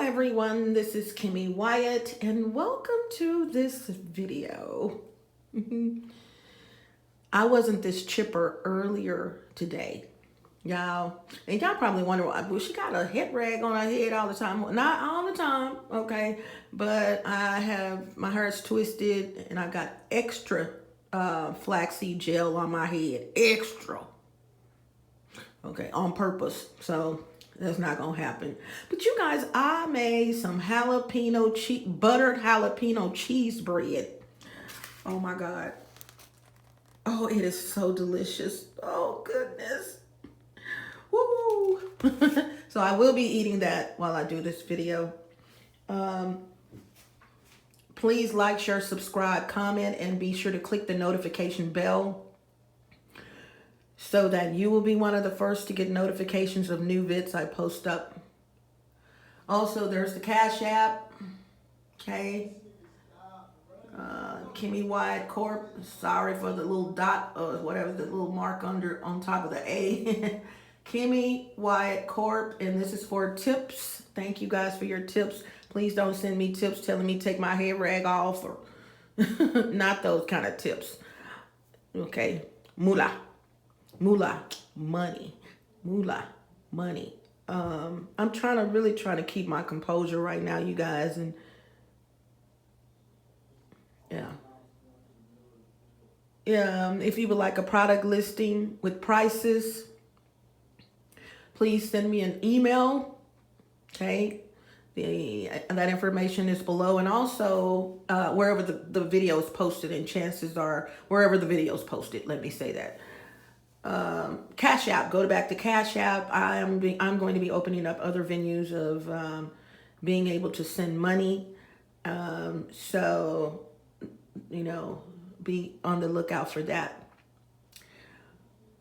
everyone, this is Kimmy Wyatt and welcome to this video. I wasn't this chipper earlier today, y'all. And y'all probably wonder, well, she got a head rag on her head all the time. Not all the time, okay? But I have, my hair's twisted and I got extra flaxseed gel on my head. Extra. Okay, on purpose. So that's not gonna happen. But you guys, I made some buttered jalapeno cheese bread. Oh my God. Oh, it is so delicious. Oh goodness. Woo! So I will be eating that while I do this video. Please like, share, subscribe, comment, and be sure to click the notification bell so that you will be one of the first to get notifications of new vids I post up. Also, there's the Cash App, okay? KimMeWyattCorp. Sorry for the little dot or whatever, the little mark on top of the A. KimMeWyattCorp, and this is for tips. Thank you guys for your tips. Please don't send me tips telling me take my hair rag off or not those kind of tips. Okay, moolah, money, moolah, money. I'm really trying to keep my composure right now, you guys, and yeah. If you would like a product listing with prices, please send me an email. Okay, that information is below, and also wherever the video is posted, and chances are wherever the video is posted. Let me say that. Cash App. Go back to Cash App. I'm going to be opening up other venues of being able to send money. So, you know, be on the lookout for that.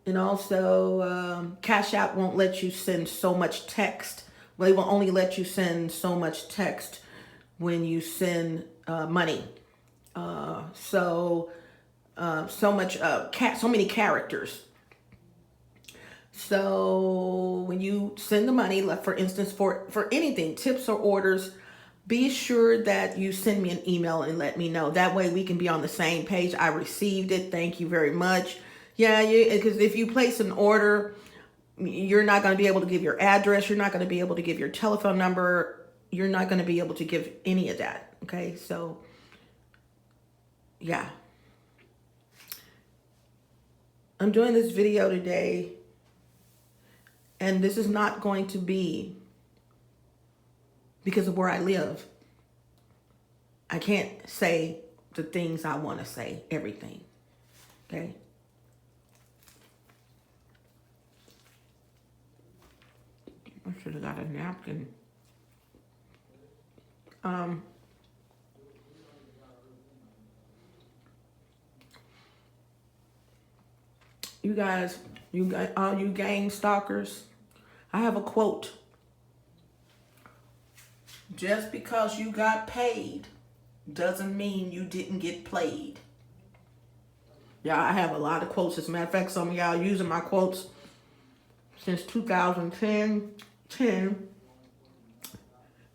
And also, Cash App won't let you send so much text. Well, they will only let you send so much text when you send money. So many characters. So when you send the money, like for instance, for anything, tips or orders, be sure that you send me an email and let me know. That way we can be on the same page. I received it. Thank you very much. Yeah, because if you place an order, you're not going to be able to give your address. You're not going to be able to give your telephone number. You're not going to be able to give any of that. Okay, so yeah. I'm doing this video today, and this is not going to be because of where I live. I can't say the things I want to say, everything. Okay? I should have got a napkin. You guys, all you gang stalkers, I have a quote. Just because you got paid doesn't mean you didn't get played. Yeah, I have a lot of quotes. As a matter of fact, some of y'all using my quotes since 2010.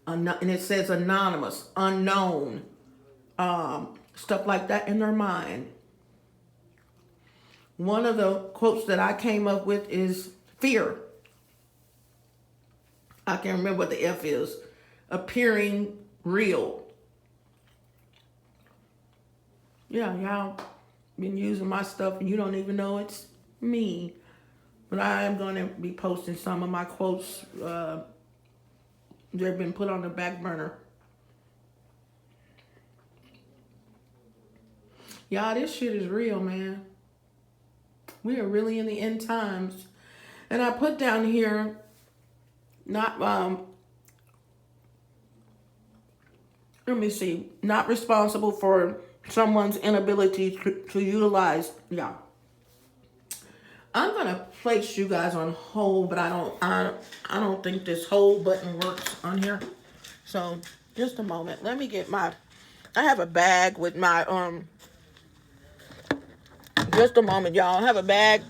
And it says anonymous, unknown, stuff like that in their mind. One of the quotes that I came up with is fear. I can't remember what the F is. Appearing real. Yeah, y'all been using my stuff and you don't even know it's me. But I am going to be posting some of my quotes. They've been put on the back burner. Y'all, this shit is real, man. We are really in the end times. And I put down here, not responsible for someone's inability to utilize. Yeah. I'm gonna place you guys on hold, but I don't think this hold button works on here. So just a moment. Let me get I have a bag with my just a moment, y'all. I have a bag.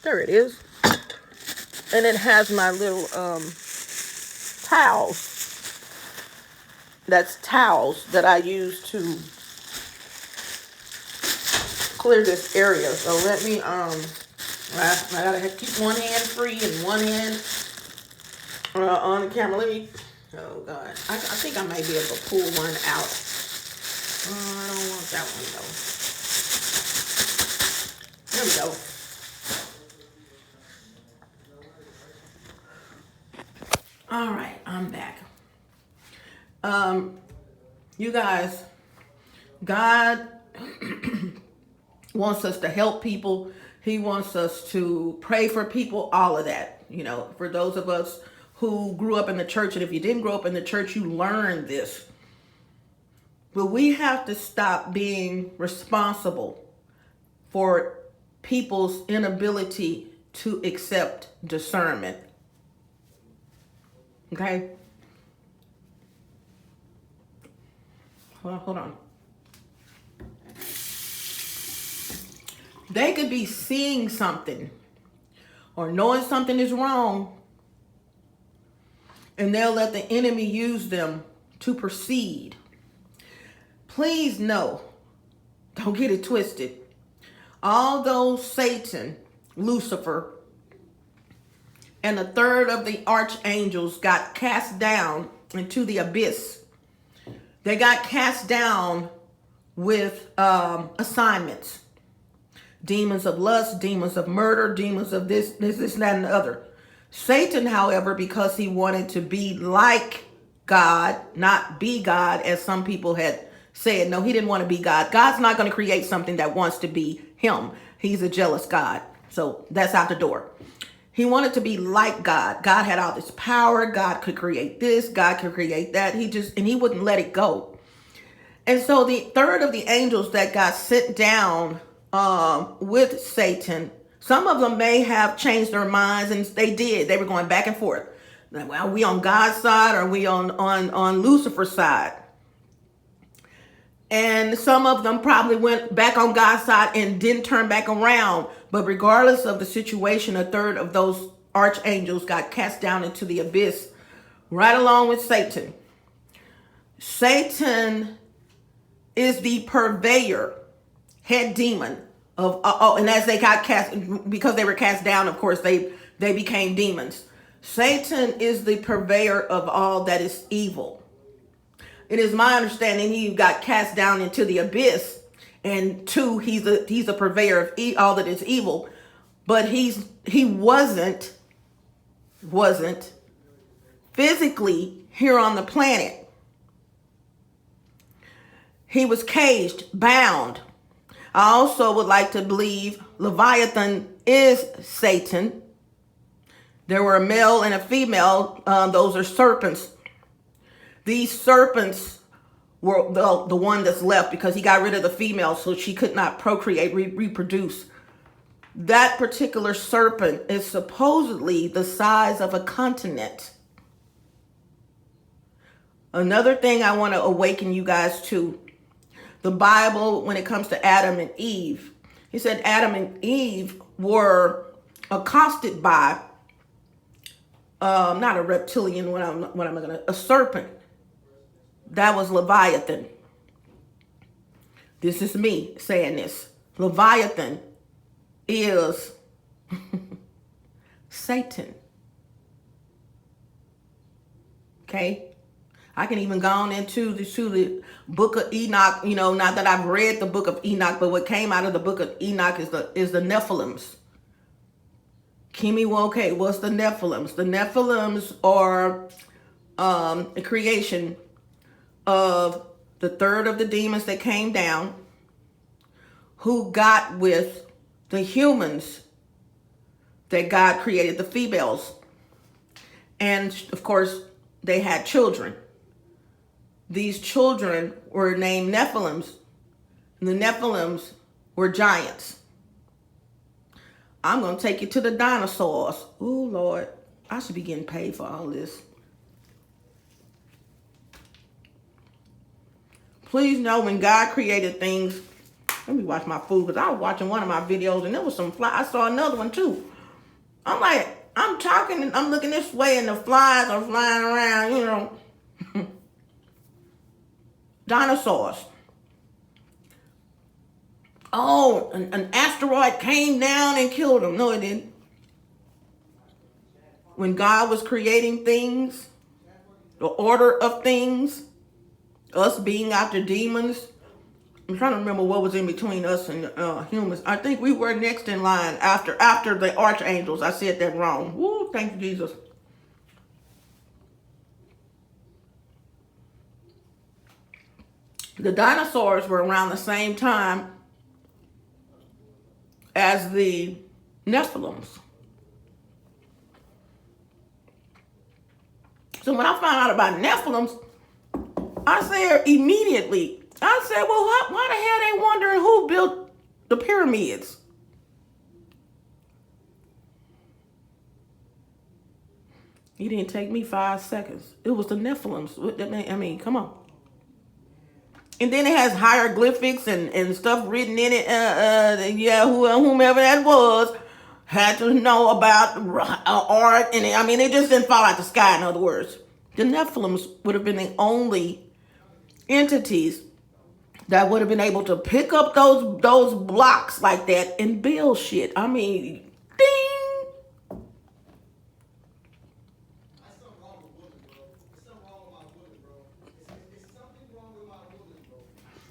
There it is. And it has my little towels. That's towels that I use to clear this area. So let me, I gotta keep one hand free and one hand on the camera. Let me, oh God. I think I might be able to pull one out. I don't want that one though. There we go. All right, I'm back. You guys, God wants us to help people. He wants us to pray for people, all of that. You know, for those of us who grew up in the church, and if you didn't grow up in the church, you learned this. But we have to stop being responsible for people's inability to accept discernment. Okay? Well, hold on. They could be seeing something or knowing something is wrong, and they'll let the enemy use them to proceed. Please know, don't get it twisted. Although Satan, Lucifer, and a third of the archangels got cast down into the abyss, they got cast down with assignments. Demons of lust, demons of murder, demons of this, that, and the other. Satan, however, because he wanted to be like God, not be God, as some people had said. No, he didn't want to be God. God's not going to create something that wants to be him. He's a jealous God. So that's out the door. He wanted to be like God. God had all this power. God could create this. God could create that. He wouldn't let it go. And so the third of the angels that got sent down with Satan, some of them may have changed their minds, and they did. They were going back and forth. Like, well, are we on God's side or are we on Lucifer's side? And some of them probably went back on God's side and didn't turn back around. But regardless of the situation, a third of those archangels got cast down into the abyss right along with Satan. Satan is the purveyor, head demon of, and as they got cast, because they were cast down, of course, they became demons. Satan is the purveyor of all that is evil. It is my understanding he got cast down into the abyss, and two, he's a purveyor of all that is evil, but he wasn't physically here on the planet. He was caged, bound. I also would like to believe Leviathan is Satan. There were a male and a female. Those are serpents. These serpents were the one that's left because he got rid of the female, so she could not procreate, reproduce. That particular serpent is supposedly the size of a continent. Another thing I want to awaken you guys to, the Bible, when it comes to Adam and Eve, he said Adam and Eve were accosted by, not a reptilian, a serpent. That was Leviathan. This is me saying this. Leviathan is Satan. Okay? I can even go on into the book of Enoch. You know, not that I've read the book of Enoch, but what came out of the book of Enoch is the Nephilims. KimMeWyattCorp, what's the Nephilims? The Nephilims are a creation of the third of the demons that came down, who got with the humans that God created, the females. And of course, they had children. These children were named Nephilims. And the Nephilims were giants. I'm going to take you to the dinosaurs. Ooh, Lord, I should be getting paid for all this. Please know when God created things, let me watch my food, because I was watching one of my videos and there was some fly. I saw another one too. I'm like, I'm talking, I'm looking this way and the flies are flying around, you know. Dinosaurs. Oh, an asteroid came down and killed them. No, it didn't. When God was creating things, the order of things, us being after demons. I'm trying to remember what was in between us and humans. I think we were next in line after the archangels. I said that wrong. Woo, thank you, Jesus. The dinosaurs were around the same time as the Nephilims. So when I found out about Nephilims, I said immediately, I said, well, why the hell they wondering who built the pyramids? It didn't take me 5 seconds. It was the Nephilims. I mean, come on. And then it has hieroglyphics and stuff written in it. Yeah, whomever that was had to know about art. And I mean, it just didn't fall out the sky, in other words. The Nephilims would have been the only entities that would have been able to pick up those blocks like that and build shit. I mean, ding.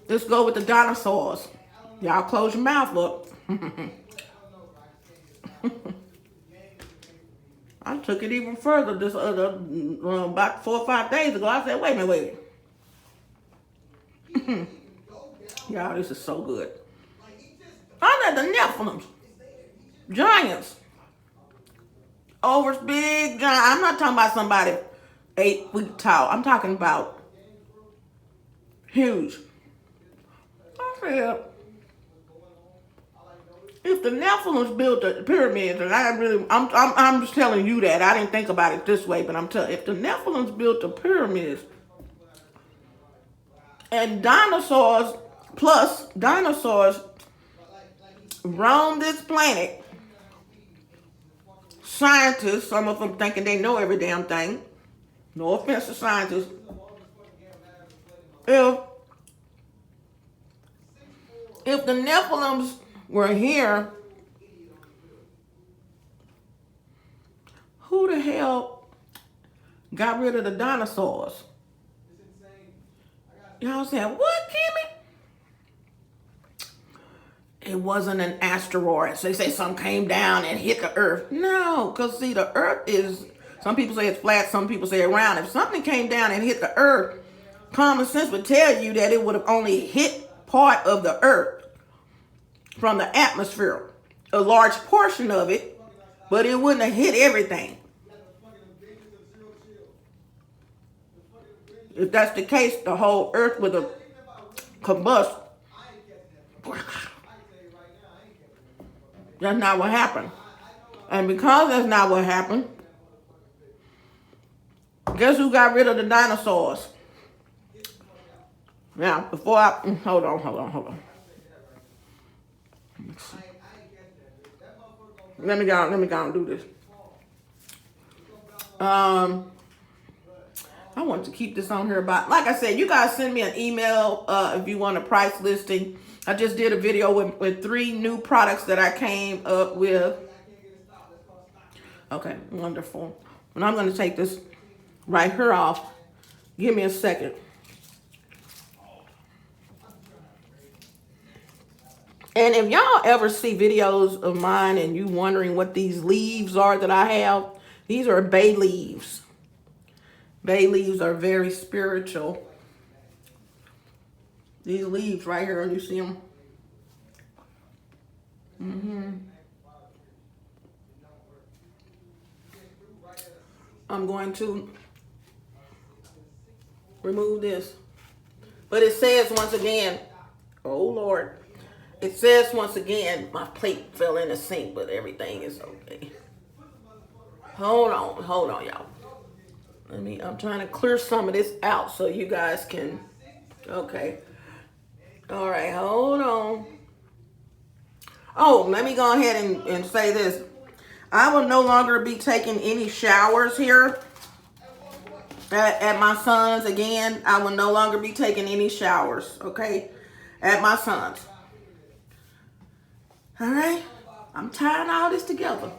Let's go with the dinosaurs. Y'all close your mouth, look. I took it even further this about 4 or 5 days ago. I said, wait a minute. Y'all, this is so good. I said the Nephilims. Giants. Over big giant. I'm not talking about somebody 8 feet tall. I'm talking about huge. I said, if the Nephilims built the pyramids, and I'm just telling you that. I didn't think about it this way, but I'm telling you, if the Nephilims built the pyramids, and dinosaurs roam this planet, scientists, some of them thinking they know every damn thing. No offense to scientists. If the Nephilims were here, who the hell got rid of the dinosaurs? Y'all saying, what, Kimmy? It wasn't an asteroid. So they say something came down and hit the earth. No, because see, the earth is, some people say it's flat, some people say it's round. If something came down and hit the earth, common sense would tell you that it would have only hit part of the earth from the atmosphere, a large portion of it, but it wouldn't have hit everything. If that's the case, the whole earth would have combust. That's not what happened. And because that's not what happened, guess who got rid of the dinosaurs? Now, before I, hold on. Let me go and do this. I want to keep this on here about, like I said, you guys send me an email if you want a price listing. I just did a video with 3 new products that I came up with. Okay, wonderful. And I'm going to take this right here off. Give me a second. And if y'all ever see videos of mine and you wondering what these leaves are that I have, these are bay leaves. Bay leaves are very spiritual. These leaves right here, you see them? I'm going to remove this. But it says once again, oh Lord, it says once again, my plate fell in the sink, but everything is okay. Hold on, y'all. I'm trying to clear some of this out so you guys can, okay. All right, hold on. Oh, let me go ahead and say this. I will no longer be taking any showers here at my son's again. I will no longer be taking any showers, okay, at my son's. All right? I'm tying all this together.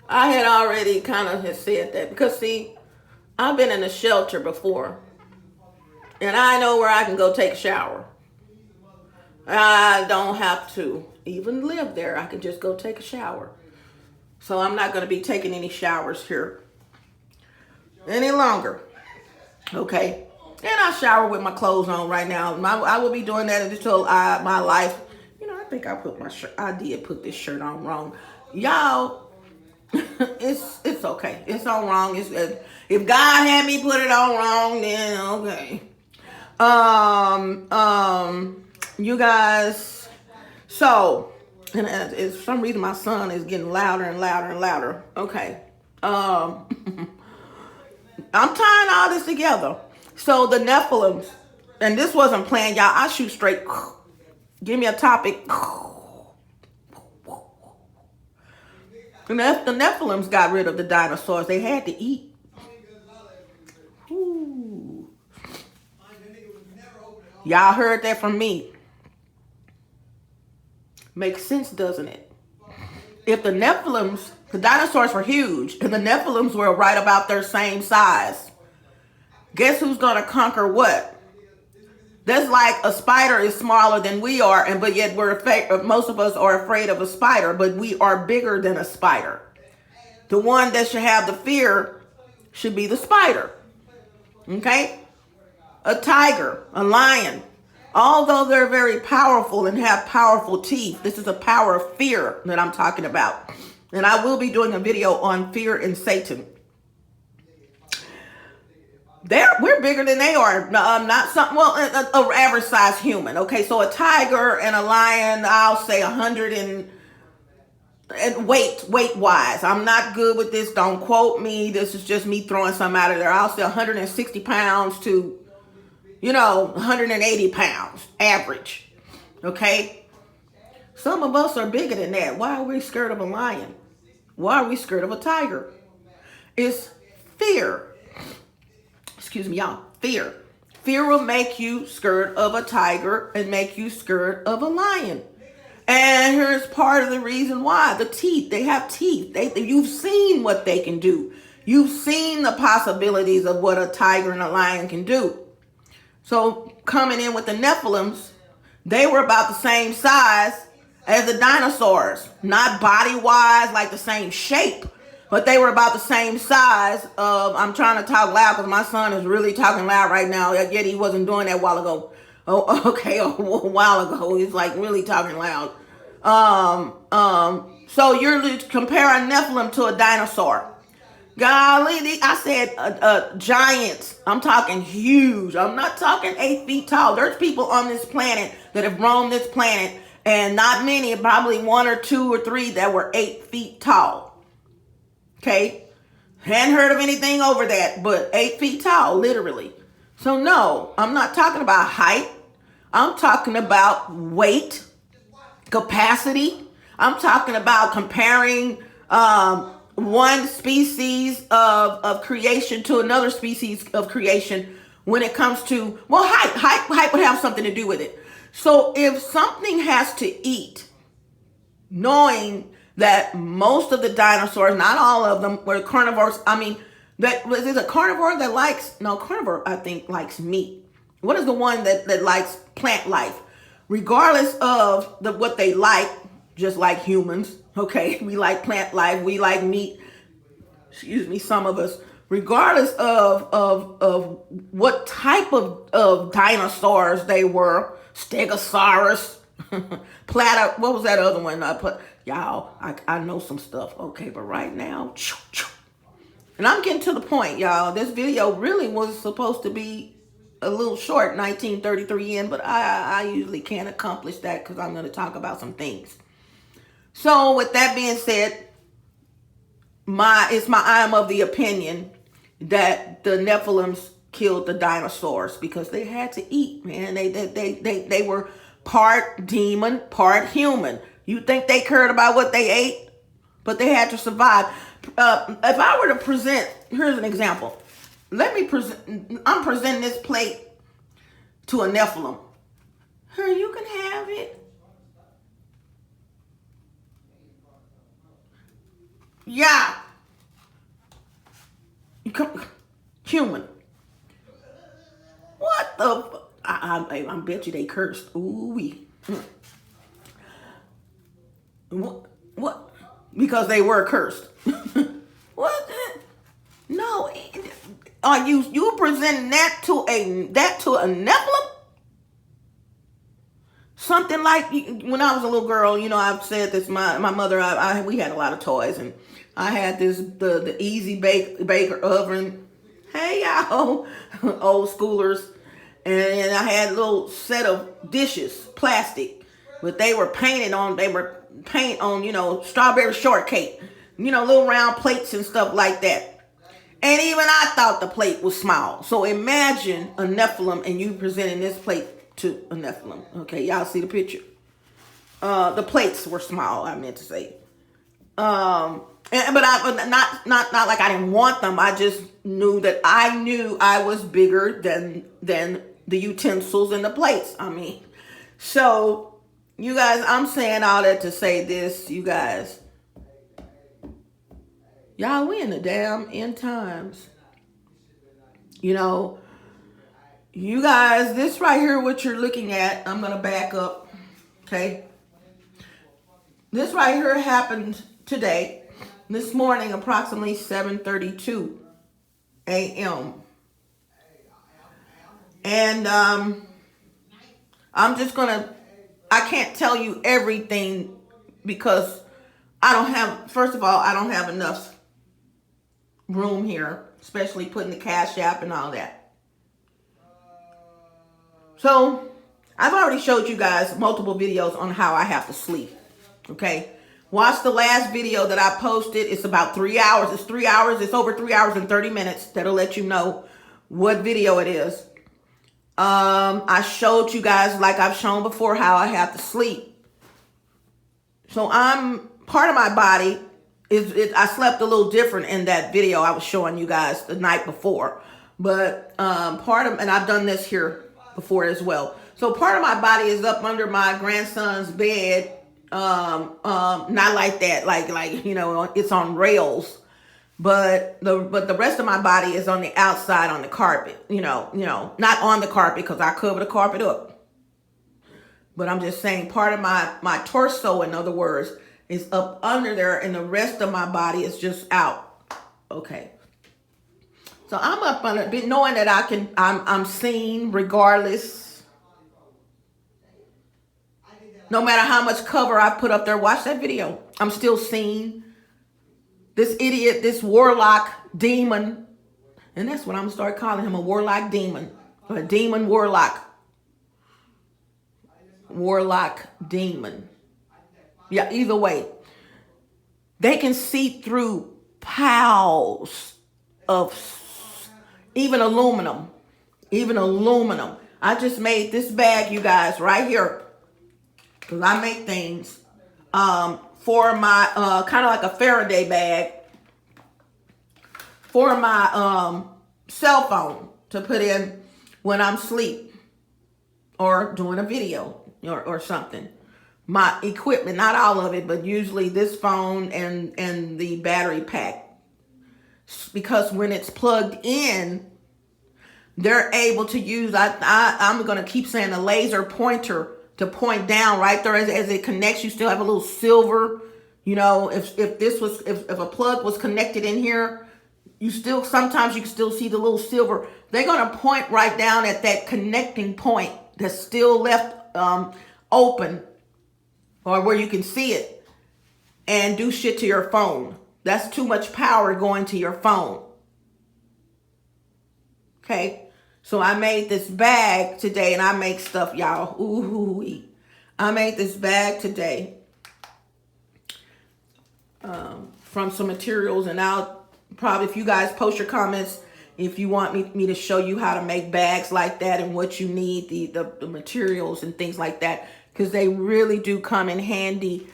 I had already kind of said that because, see, I've been in a shelter before, and I know where I can go take a shower. I don't have to even live there. I can just go take a shower. So I'm not going to be taking any showers here any longer. Okay? And I shower with my clothes on right now. I will be doing that until my life. You know, I think I put my shirt. I did put this shirt on wrong. Y'all, it's okay. It's all wrong. If God had me put it on wrong, then okay. You guys, so, and for some reason my son is getting louder and louder and louder. Okay. I'm tying all this together. So the Nephilims, and this wasn't planned, y'all. I shoot straight. Give me a topic. The Nephilims got rid of the dinosaurs. They had to eat. Ooh. Y'all heard that from me. Makes sense, doesn't it? If the Nephilims, the dinosaurs were huge, and the Nephilims were right about their same size, guess who's going to conquer what? That's like a spider is smaller than we are, but yet most of us are afraid of a spider, but we are bigger than a spider. The one that should have the fear should be the spider. Okay? A tiger, a lion. Although they're very powerful and have powerful teeth, this is a power of fear that I'm talking about. And I will be doing a video on fear and Satan. We're bigger than they are. Not something, well, an average size human. Okay, so a tiger and a lion, I'll say 100 and weight wise. I'm not good with this. Don't quote me. This is just me throwing something out of there. I'll say 160 pounds to, 180 pounds average. Okay. Some of us are bigger than that. Why are we scared of a lion? Why are we scared of a tiger? It's fear. Excuse me, y'all. Fear. Fear will make you scared of a tiger and make you scared of a lion. And here's part of the reason why. The teeth. They have teeth. You've seen what they can do. You've seen the possibilities of what a tiger and a lion can do. So coming in with the Nephilims, they were about the same size as the dinosaurs. Not body-wise, like the same shape. But they were about the same size of, I'm trying to talk loud because my son is really talking loud right now. Yet he wasn't doing that a while ago. Oh, okay, a while ago. He's like really talking loud. So you're comparing Nephilim to a dinosaur. Golly, I said giants. I'm talking huge. I'm not talking 8 feet tall. There's people on this planet that have roamed this planet, and not many, probably 1 or 2 or 3 that were 8 feet tall. Okay, hadn't heard of anything over that, but 8 feet tall, literally. So no, I'm not talking about height. I'm talking about weight, capacity. I'm talking about comparing one species of creation to another species of creation when it comes to, well, height would have something to do with it. So if something has to eat, knowing that most of the dinosaurs, not all of them, were carnivores. I mean, is a carnivore that likes, no, carnivore, I think, likes meat. What is the one that likes plant life? Regardless of what they like, just like humans, okay? We like plant life, we like meat, excuse me, some of us. Regardless of what type of dinosaurs they were, Stegosaurus, what was that other one I put? Y'all, I know some stuff. Okay, but right now, and I'm getting to the point, y'all. This video really was supposed to be a little short, 1933 in, but I usually can't accomplish that because I'm going to talk about some things. So with that being said, I am of the opinion that the Nephilims killed the dinosaurs because they had to eat, man. They were part demon, part human. You think they cared about what they ate? but they had to survive. If I were to present, here's an example. I'm presenting this plate to a Nephilim. Here, you can have it. Yeah. Human. What the? I bet you they cursed. Ooh-wee. What? Because they were cursed. What? No. Are you presenting that to a Nephilim? Something like when I was a little girl, I've said this. My mother, we had a lot of toys, and I had the Easy Baker oven. Hey y'all, old schoolers, and I had a little set of dishes, plastic, but they were paint on strawberry shortcake, little round plates and stuff like that. And even I thought the plate was small. So imagine a Nephilim and you presenting this plate to a Nephilim. Okay, y'all see the picture? The plates were small, I meant to say. But not like I didn't want them. I just knew that I was bigger than the utensils and the plates. So you guys, I'm saying all that to say this, you guys. Y'all, we in the damn end times. You guys, this right here, what you're looking at, I'm going to back up. Okay. This right here happened today, this morning, approximately 7:32 a.m. And I'm just going to, I can't tell you everything because I don't have enough room here, especially putting the Cash App and all that. So I've already showed you guys multiple videos on how I have to sleep. Okay. Watch the last video that I posted. It's about 3 hours. It's 3 hours. It's over 3 hours and 30 minutes. That'll let you know what video it is. I showed you guys, like I've shown before, how I have to sleep. So part of my body I slept a little different in that video I was showing you guys the night before. But and I've done this here before as well. So part of my body is up under my grandson's bed. Not like that, like it's on rails. But the rest of my body is on the outside on the carpet. Not on the carpet because I cover the carpet up. But I'm just saying part of my torso, in other words, is up under there, and the rest of my body is just out. Okay. So I'm up under, knowing that I'm seen regardless. No matter how much cover I put up there, watch that video. I'm still seen. This idiot, this warlock demon, and that's what I'm gonna start calling him, a warlock demon, or a demon warlock. Warlock demon. Yeah, either way. They can see through piles of even aluminum. I just made this bag, you guys, right here. Because I make things for my, kind of like a Faraday bag. For my cell phone to put in when I'm asleep. Or doing a video or something. My equipment, not all of it, but usually this phone and the battery pack. Because when it's plugged in, they're able to use, I'm going to keep saying, a laser pointer to point down right there as it connects. You still have a little silver, if a plug was connected in here, sometimes you can still see the little silver. They're going to point right down at that connecting point that's still left open, or where you can see it, and do shit to your phone. That's too much power going to your phone. Okay. So I made this bag today, and I make stuff, y'all. Ooh, I made this bag today from some materials, and I'll probably, if you guys post your comments, if you want me to show you how to make bags like that and what you need, the materials and things like that, because they really do come in handy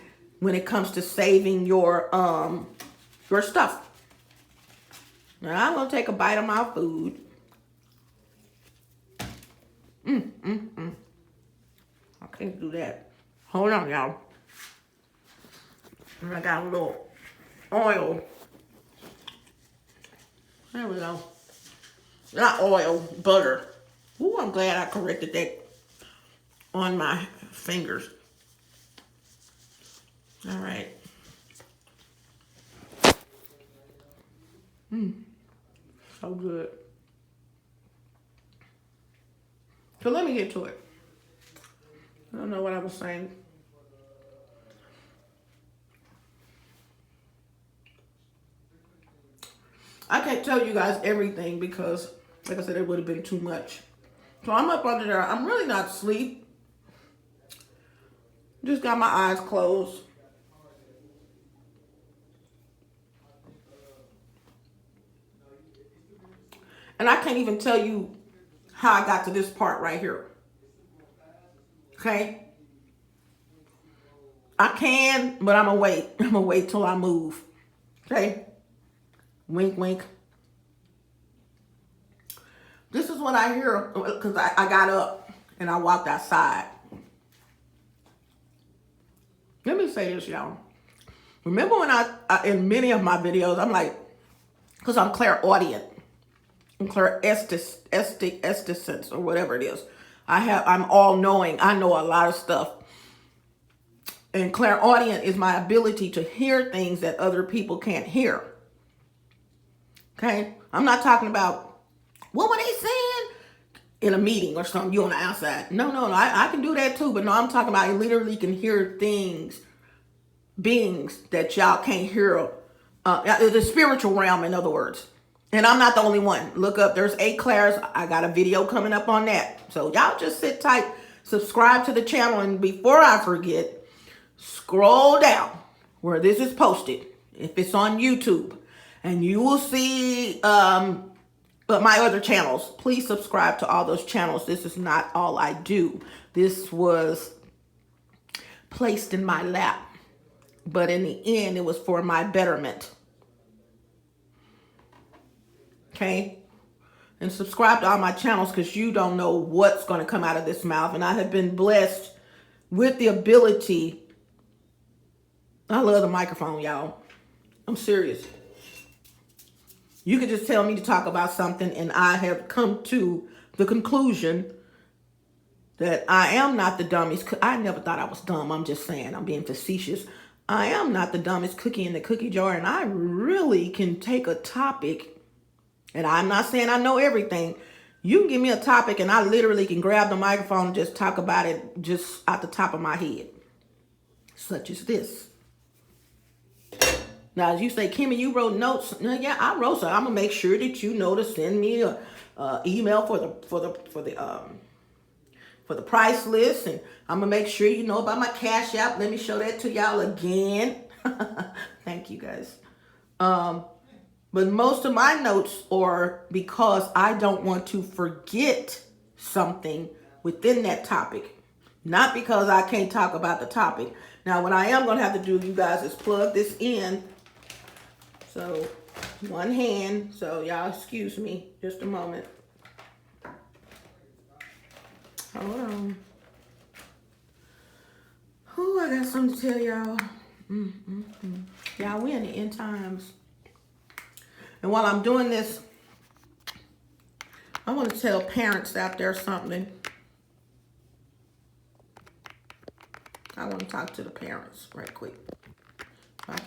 when it comes to saving your stuff. Now I'm gonna take a bite of my food. I can't do that. Hold on, y'all. I got a little oil. There we go. Not oil, butter. Ooh, I'm glad I corrected that on my fingers. All right. So good. So let me get to it. I don't know what I was saying. I can't tell you guys everything because, like I said, it would have been too much. So I'm up under there. I'm really not asleep. Just got my eyes closed. And I can't even tell you how I got to this part right here. Okay? I can, but I'm gonna wait. I'm gonna wait till I move. Okay? Wink, wink. This is what I hear because I got up and I walked outside. Let me say this, y'all. Remember when I in many of my videos, I'm like, because I'm clairaudient. I'm clairestiscence or whatever it is. I'm all knowing. I know a lot of stuff. And clairaudient is my ability to hear things that other people can't hear. Okay? I'm not talking about, what were they saying in a meeting or something, you on the outside. No, I can do that too. But no, I'm talking about I literally can hear things, beings that y'all can't hear. The spiritual realm, in other words. And I'm not the only one. Look up, there's 8 Clairs. I got a video coming up on that. So y'all just sit tight, subscribe to the channel, and before I forget, scroll down where this is posted, if it's on YouTube, and you will see my other channels. Please subscribe to all those channels. This is not all I do. This was placed in my lap, but in the end, it was for my betterment. Okay? And subscribe to all my channels because you don't know what's going to come out of this mouth. And I have been blessed with the ability. I love the microphone, y'all. I'm serious. You could just tell me to talk about something and I have come to the conclusion that I am not the dumbest. I never thought I was dumb. I'm just saying, I'm being facetious. I am not the dumbest cookie in the cookie jar, and I really can take a topic, and I'm not saying I know everything. You can give me a topic and I literally can grab the microphone and just talk about it just out the top of my head. Such as this. Now, as you say, Kimmy, you wrote notes. Yeah, I wrote some. I'm gonna make sure that you know to send me a email for the price list, and I'm gonna make sure you know about my Cash App. Let me show that to y'all again. Thank you, guys. But most of my notes are because I don't want to forget something within that topic, not because I can't talk about the topic. Now, what I am gonna have to do, you guys, is plug this in. So, one hand. So, y'all excuse me just a moment. Hold on. Ooh, I got something to tell y'all. Y'all, we in the end times. And while I'm doing this, I want to tell parents out there something. I want to talk to the parents right quick. I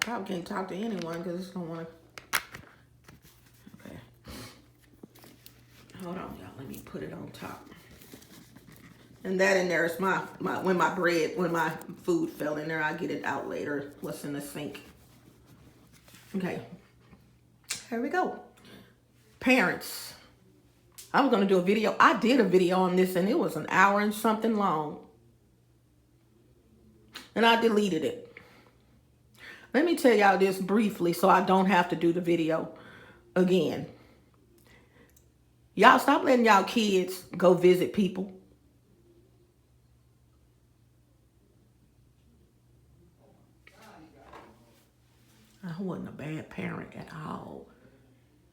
probably can't talk to anyone because it's going to want to. Okay. Hold on, y'all. Let me put it on top. And that in there is when my food fell in there, I get it out later. What's in the sink. Okay. Here we go. Parents. I was going to do a video. I did a video on this and it was an hour and something long. And I deleted it. Let me tell y'all this briefly so I don't have to do the video again. Y'all stop letting y'all kids go visit people. I wasn't a bad parent at all.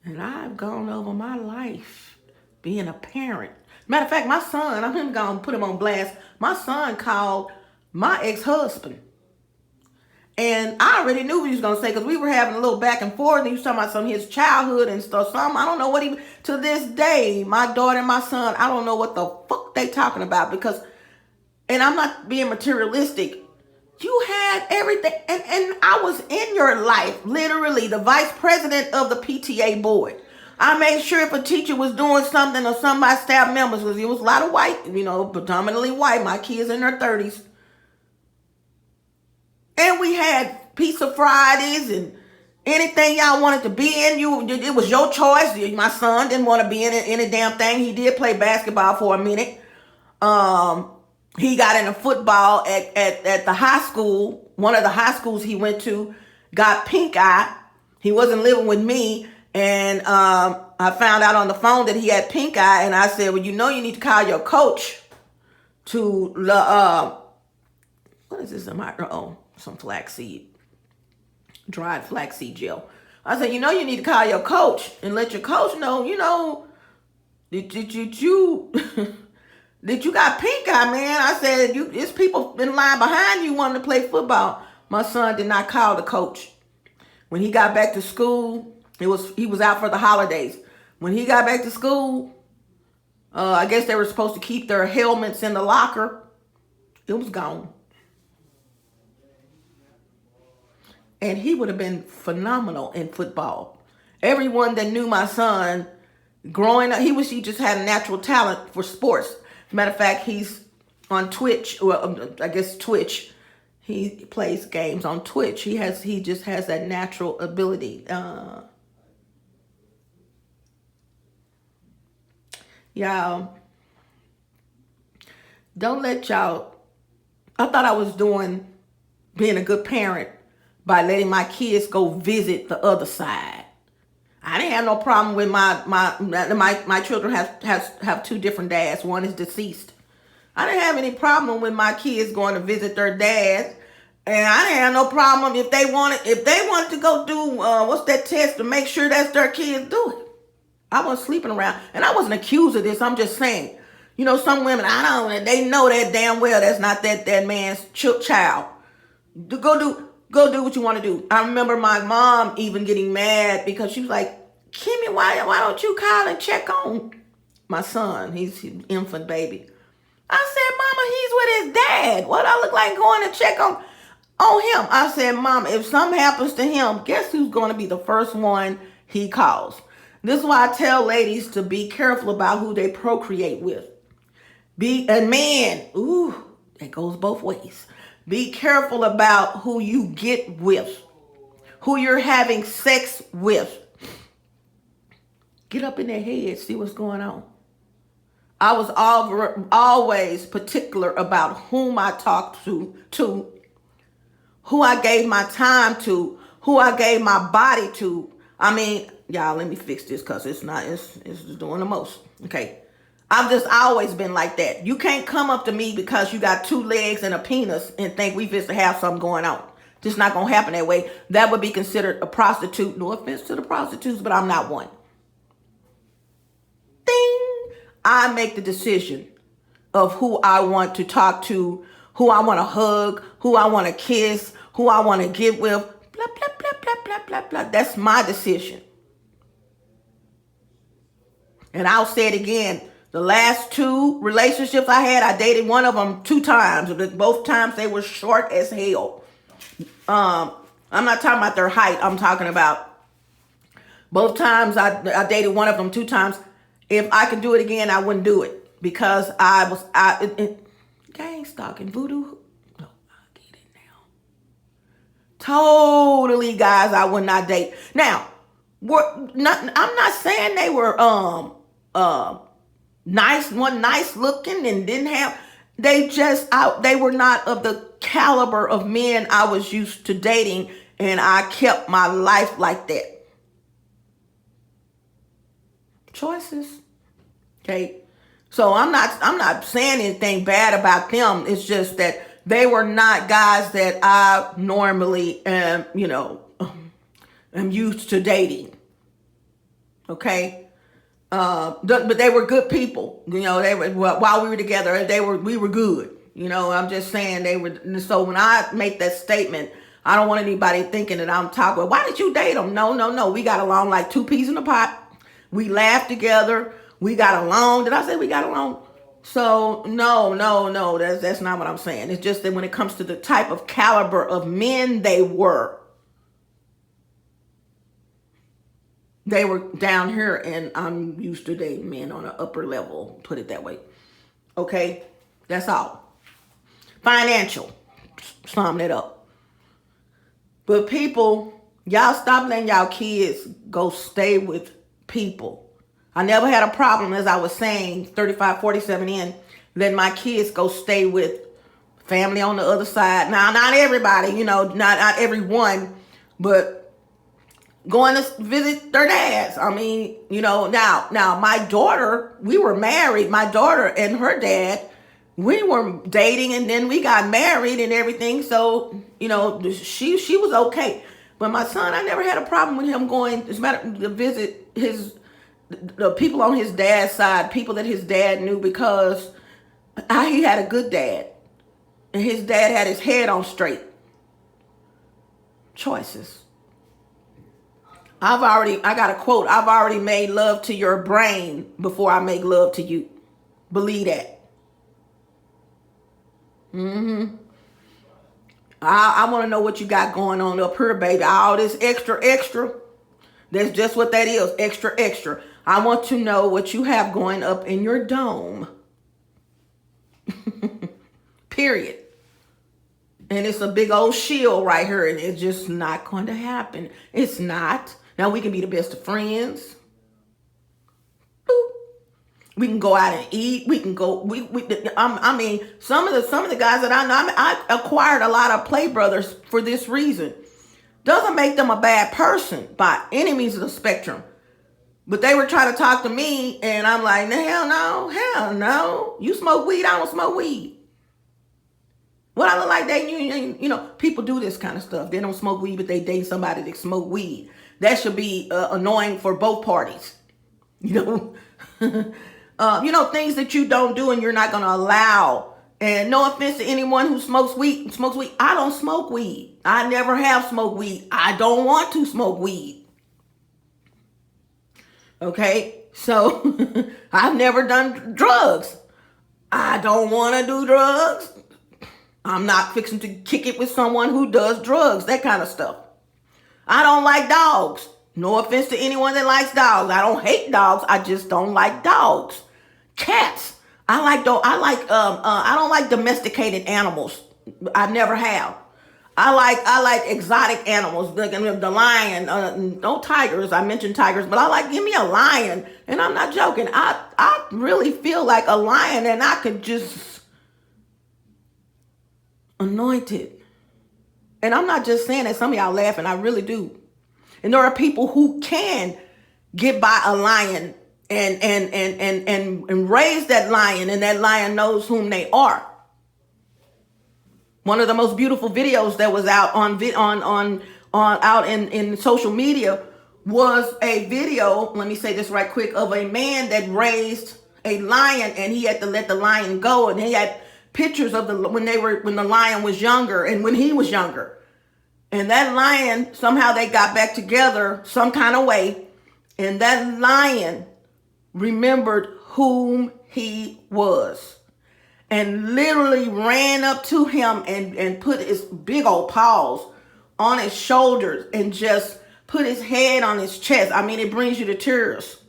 And I've gone over my life being a parent. Matter of fact, my son, I'm going to put him on blast. My son called my ex-husband. And I already knew what he was going to say, because we were having a little back and forth. And he was talking about some of his childhood and stuff. I don't know what to this day, my daughter and my son, I don't know what the fuck they talking about. Because, and I'm not being materialistic, you had everything. And I was in your life, literally the vice president of the PTA board. I made sure if a teacher was doing something or some of my staff members, because it was a lot of white, predominantly white, my kids in their 30s. And we had pizza Fridays and anything y'all wanted to be in. It was your choice. My son didn't want to be in any damn thing. He did play basketball for a minute. He got into football at the high school. One of the high schools he went to got pink eye. He wasn't living with me. And I found out on the phone that he had pink eye. And I said, well, you need to call your coach to the, what is this? Some flaxseed, dried flaxseed gel. I said, you need to call your coach and let your coach know, did you did you got pink eye, man? I said, it's people in line behind you wanting to play football. My son did not call the coach. When he got back to school, he was out for the holidays. When he got back to school, I guess they were supposed to keep their helmets in the locker. It was gone. And he would have been phenomenal in football. Everyone that knew my son growing up, he just had a natural talent for sports. As a matter of fact, he's on Twitch, I guess Twitch. He plays games on Twitch. He just has that natural ability. Y'all, don't let y'all, I thought I was being a good parent by letting my kids go visit the other side. I didn't have no problem with my children have two different dads. One is deceased. I didn't have any problem with my kids going to visit their dads. And I didn't have no problem if they wanted to go do what's that test to make sure that's their kids do it. I wasn't sleeping around. And I wasn't accused of this. I'm just saying, some women, they know that damn well that's not that man's child. Go do what you want to do. I remember my mom even getting mad because she was like, Kimmy, why don't you call and check on my son? He's an infant baby. I said, Mama, he's with his dad. What I look like going to check on him? I said, Mama, if something happens to him, guess who's going to be the first one he calls? This is why I tell ladies to be careful about who they procreate with. And man, that goes both ways. Be careful about who you get with, who you're having sex with. Get up in their head, see what's going on. I was always particular about whom I talked to, who I gave my time to, who I gave my body to. Y'all, let me fix this because it's doing the most. Okay. I've just always been like that. You can't come up to me because you got two legs and a penis and think we fit to have something going on. Just not going to happen that way. That would be considered a prostitute. No offense to the prostitutes, but I'm not one. Ding! I make the decision of who I want to talk to, who I want to hug, who I want to kiss, who I want to get with. Blah, blah, blah, blah, blah, blah, blah. That's my decision. And I'll say it again. The last two relationships I had, I dated one of them 2 times. Both times they were short as hell. I'm not talking about their height. I'm talking about both times I dated one of them 2 times. If I could do it again, I wouldn't do it because gang stalking voodoo. No, I get it now. Totally, guys, I would not date. Now, I'm not saying they were nice looking and didn't have, they were not of the caliber of men I was used to dating, and I kept my life like that. Choices. Okay. So I'm not saying anything bad about them. It's just that they were not guys that I normally am, am used to dating. Okay. But they were good people. You know, they were, while we were together, we were good. You know, I'm just saying they were. So when I make that statement, I don't want anybody thinking that I'm talking, well, why did you date them? No. We got along like two peas in a pot. We laughed together. We got along. Did I say we got along? So no. That's not what I'm saying. It's just that when it comes to the type of caliber of men they were down here, and I'm used to dating men on an upper level, put it that way. Okay? That's all. Financial. Sum it up. But people, y'all stop letting y'all kids go stay with people. I never had a problem, as I was saying, 35, 47 in, letting my kids go stay with family on the other side. Now, not everybody, you know, not everyone, but going to visit their dads. I mean, you know, now my daughter, we were married. My daughter and her dad, we were dating, and then we got married and everything. So, you know, she was okay. But my son, I never had a problem with him going, as a matter to visit the people on his dad's side, people that his dad knew, because he had a good dad. And his dad had his head on straight. Choices. I got a quote, I've already made love to your brain before I make love to you. Believe that. I want to know what you got going on up here, baby. All this extra. That's just what that is. Extra. I want to know what you have going up in your dome. Period. And it's a big old shield right here, and it's just not going to happen. It's not. Now, we can be the best of friends. Boop. We can go out and eat. We can go. I mean, some of the guys that I know, I acquired a lot of play brothers for this reason. Doesn't make them a bad person by any means of the spectrum. But they were trying to talk to me, and I'm like, hell no. You smoke weed, I don't smoke weed. What I look like dating you know, people do this kind of stuff. They don't smoke weed, but they date somebody that smoke weed. That should be annoying for both parties. You know, things that you don't do and you're not going to allow. And no offense to anyone who smokes weed. I don't smoke weed. I never have smoked weed. I don't want to smoke weed. Okay? So, I've never done drugs. I don't want to do drugs. I'm not fixing to kick it with someone who does drugs, that kind of stuff. I don't like dogs. No offense to anyone that likes dogs. I don't hate dogs. I just don't like dogs. Cats. I don't like domesticated animals. I never have. I like exotic animals, like the lion. No tigers. I mentioned tigers, but give me a lion, and I'm not joking. I really feel like a lion, and I could just anoint it. And I'm not just saying that. Some of y'all laughing. I really do. And there are people who can get by a lion and raise that lion, and that lion knows whom they are. One of the most beautiful videos that was out out in social media was a video, let me say this right quick, of a man that raised a lion, and he had to let the lion go, and he had pictures of when the lion was younger and when he was younger. And that lion, somehow they got back together some kind of way, and that lion remembered whom he was and literally ran up to him and put his big old paws on his shoulders and just put his head on his chest. I mean, it brings you to tears.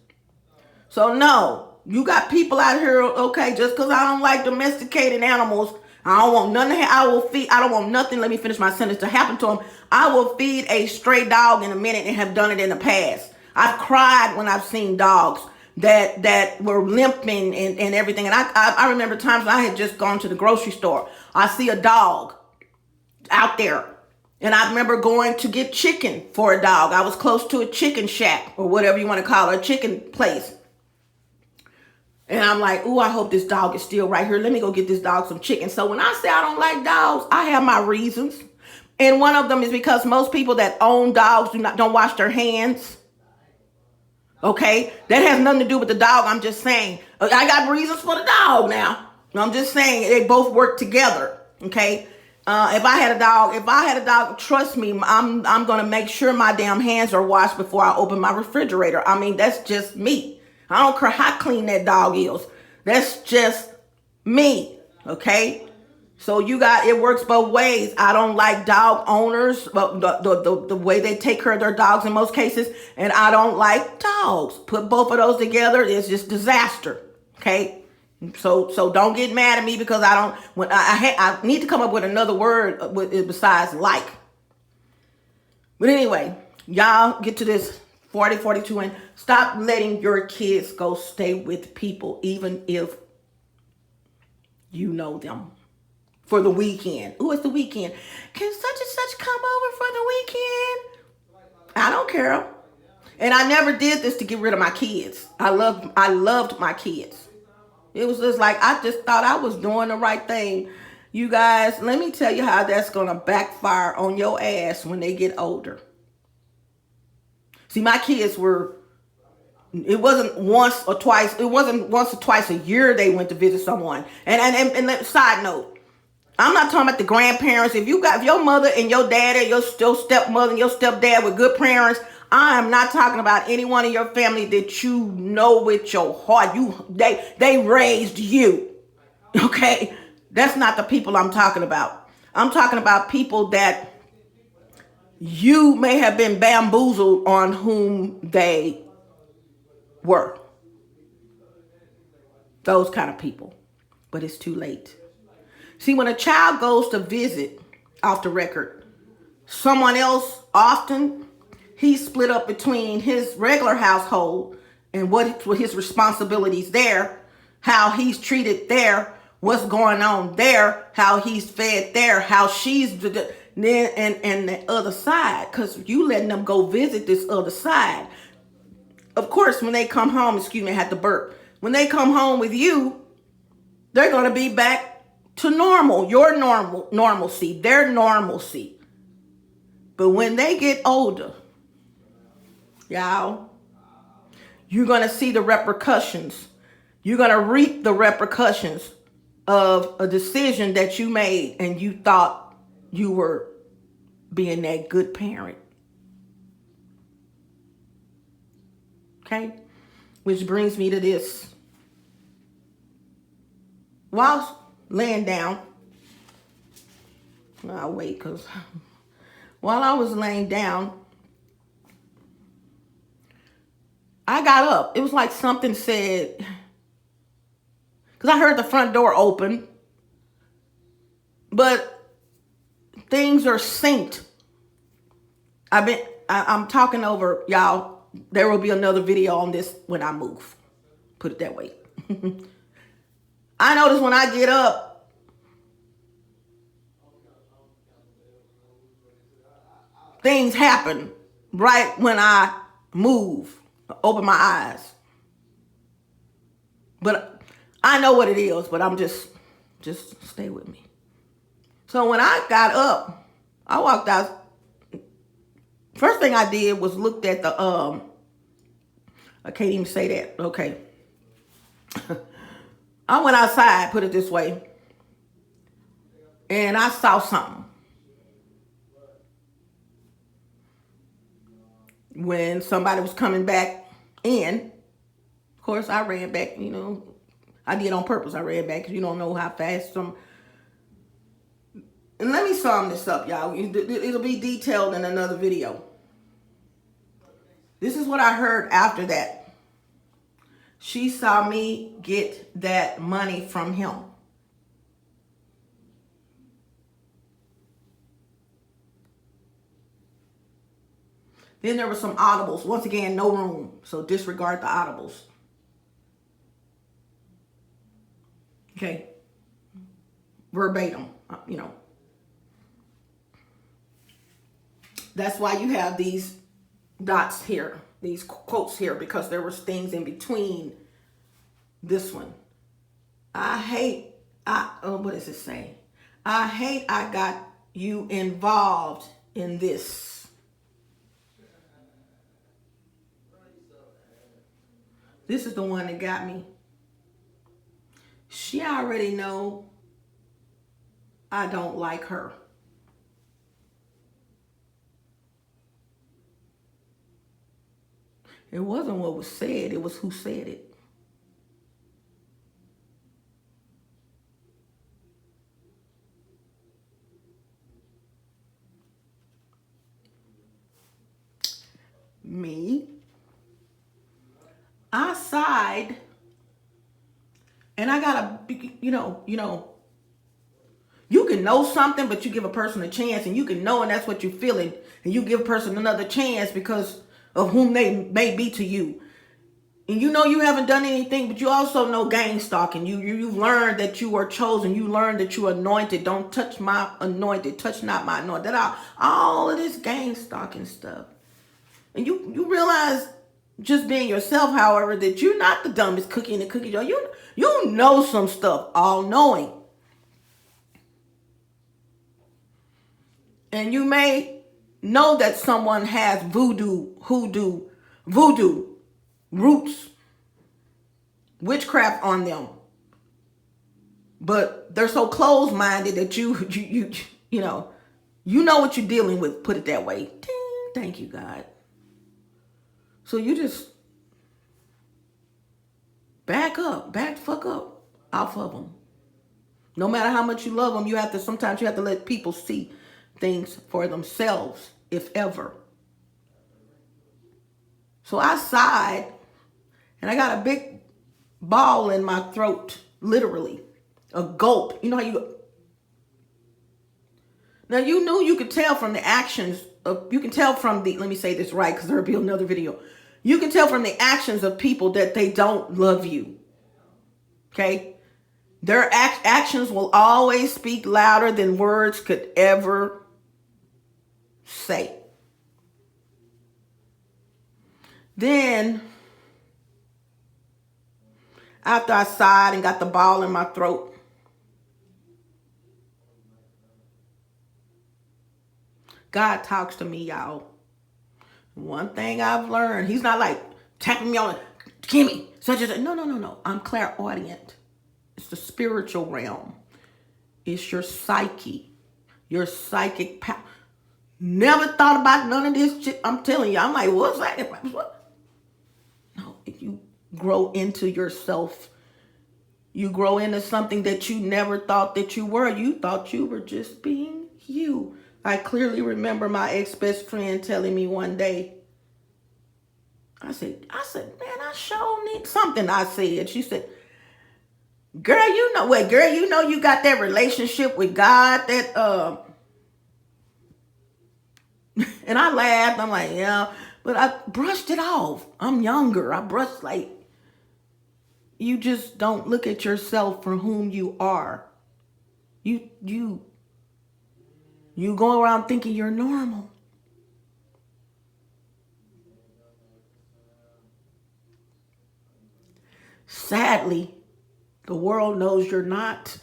So no, you got people out here, okay, just because I don't like domesticated animals, I don't want nothing. I don't want nothing. Let me finish my sentence to happen to him. I will feed a stray dog in a minute and have done it in the past. I've cried when I've seen dogs that were limping and everything. And I remember times when I had just gone to the grocery store. I see a dog out there. And I remember going to get chicken for a dog. I was close to a chicken shack or whatever you want to call it, a chicken place. And I'm like, ooh, I hope this dog is still right here. Let me go get this dog some chicken. So when I say I don't like dogs, I have my reasons. And one of them is because most people that own dogs don't wash their hands. Okay, that has nothing to do with the dog. I'm just saying. I got reasons for the dog now. I'm just saying they both work together. Okay. If I had a dog, trust me, I'm gonna make sure my damn hands are washed before I open my refrigerator. I mean, that's just me. I don't care how clean that dog is. That's just me. Okay. So it works both ways. I don't like dog owners, but the way they take care of their dogs in most cases, and I don't like dogs. Put both of those together, it's just disaster. Okay. So don't get mad at me because I need to come up with another word besides like. But anyway, y'all get to this 40, 42 and stop letting your kids go stay with people even if you know them for the weekend. Ooh, it's the weekend. Can such and such come over for the weekend? I don't care. And I never did this to get rid of my kids. I loved my kids. It was just like, I just thought I was doing the right thing. You guys, let me tell you how that's going to backfire on your ass when they get older. See, my kids it wasn't once or twice a year they went to visit someone. And side note, I'm not talking about the grandparents. If your mother and your dad and your stepmother and your stepdad were good parents, I am not talking about anyone in your family that you know with your heart. They raised you. Okay? That's not the people I'm talking about. I'm talking about people that you may have been bamboozled on whom they were. Those kind of people. But it's too late. See, when a child goes to visit, off the record, someone else, often he's split up between his regular household and what his responsibilities there, how he's treated there, what's going on there, how he's fed there, how she's then and the other side, because you letting them go visit this other side. Of course, when they come home, excuse me, I had to burp. When they come home with you, they're going to be back to normal, your normalcy, their normalcy. But when they get older, y'all, you're going to see the repercussions. You're going to reap the repercussions of a decision that you made and you thought you were being that good parent. Okay? Which brings me to this. Whilst laying down, I'll wait because while I was laying down, I got up. It was like something said, because I heard the front door open, but things are synced. I'm talking over, y'all. There will be another video on this when I move. Put it that way. I notice when I get up, things happen right when I move, open my eyes. But I know what it is, but I'm just stay with me. So when I got up, I walked out. First thing I did was looked at the, I can't even say that. Okay. I went outside, put it this way, and I saw something. When somebody was coming back in, of course, I ran back, I did on purpose. I ran back because you don't know how fast some. And let me sum this up, y'all. It'll be detailed in another video. This is what I heard after that. She saw me get that money from him. Then there were some audibles. Once again, no room. So disregard the audibles. Okay. Verbatim, That's why you have these dots here, these quotes here, because there was things in between this one. What does it say? I got you involved in this? This is the one that got me. She already know I don't like her. It wasn't what was said, it was who said it. Me. I sighed, and I gotta, you can know something, but you give a person a chance, and you can know, and that's what you're feeling, and you give a person another chance because of whom they may be to you. And you know you haven't done anything, but you also know gang stalking. You've learned that you are chosen. You learned that you are anointed. Don't touch my anointed. Touch not my anointed. All of this gang stalking stuff. And you realize, just being yourself, however, that you're not the dumbest cookie in the cookie jar. You know some stuff, all knowing. And you may know that someone has voodoo, roots, witchcraft on them. But they're so closed-minded that you know what you're dealing with, put it that way. Ding, thank you, God. So you just back the fuck up off of them. No matter how much you love them, sometimes you have to let people see things for themselves, if ever. So I sighed, and I got a big ball in my throat, literally. A gulp. You know how you go. Now you knew you could tell from the actions of, you can tell from the, let me say this right, because there'll be another video. You can tell from the actions of people that they don't love you. Okay? Their actions will always speak louder than words could ever say. Then, after I sighed and got the ball in my throat, God talks to me, y'all. One thing I've learned, he's not like tapping me on the, Kimmy, such as, no. I'm clairaudient. It's the spiritual realm. It's your psyche, your psychic power. Never thought about none of this shit. I'm telling you, I'm like, what's that? What? No, if you grow into yourself, you grow into something that you never thought that you were. You thought you were just being you. I clearly remember my ex-best friend telling me one day, I said, man, I sure need something. I said, she said, girl, you know you got that relationship with God that, and I laughed. I'm like, yeah, but I brushed it off. I'm younger. I brushed like, you just don't look at yourself for whom you are. You go around thinking you're normal. Sadly, the world knows you're not.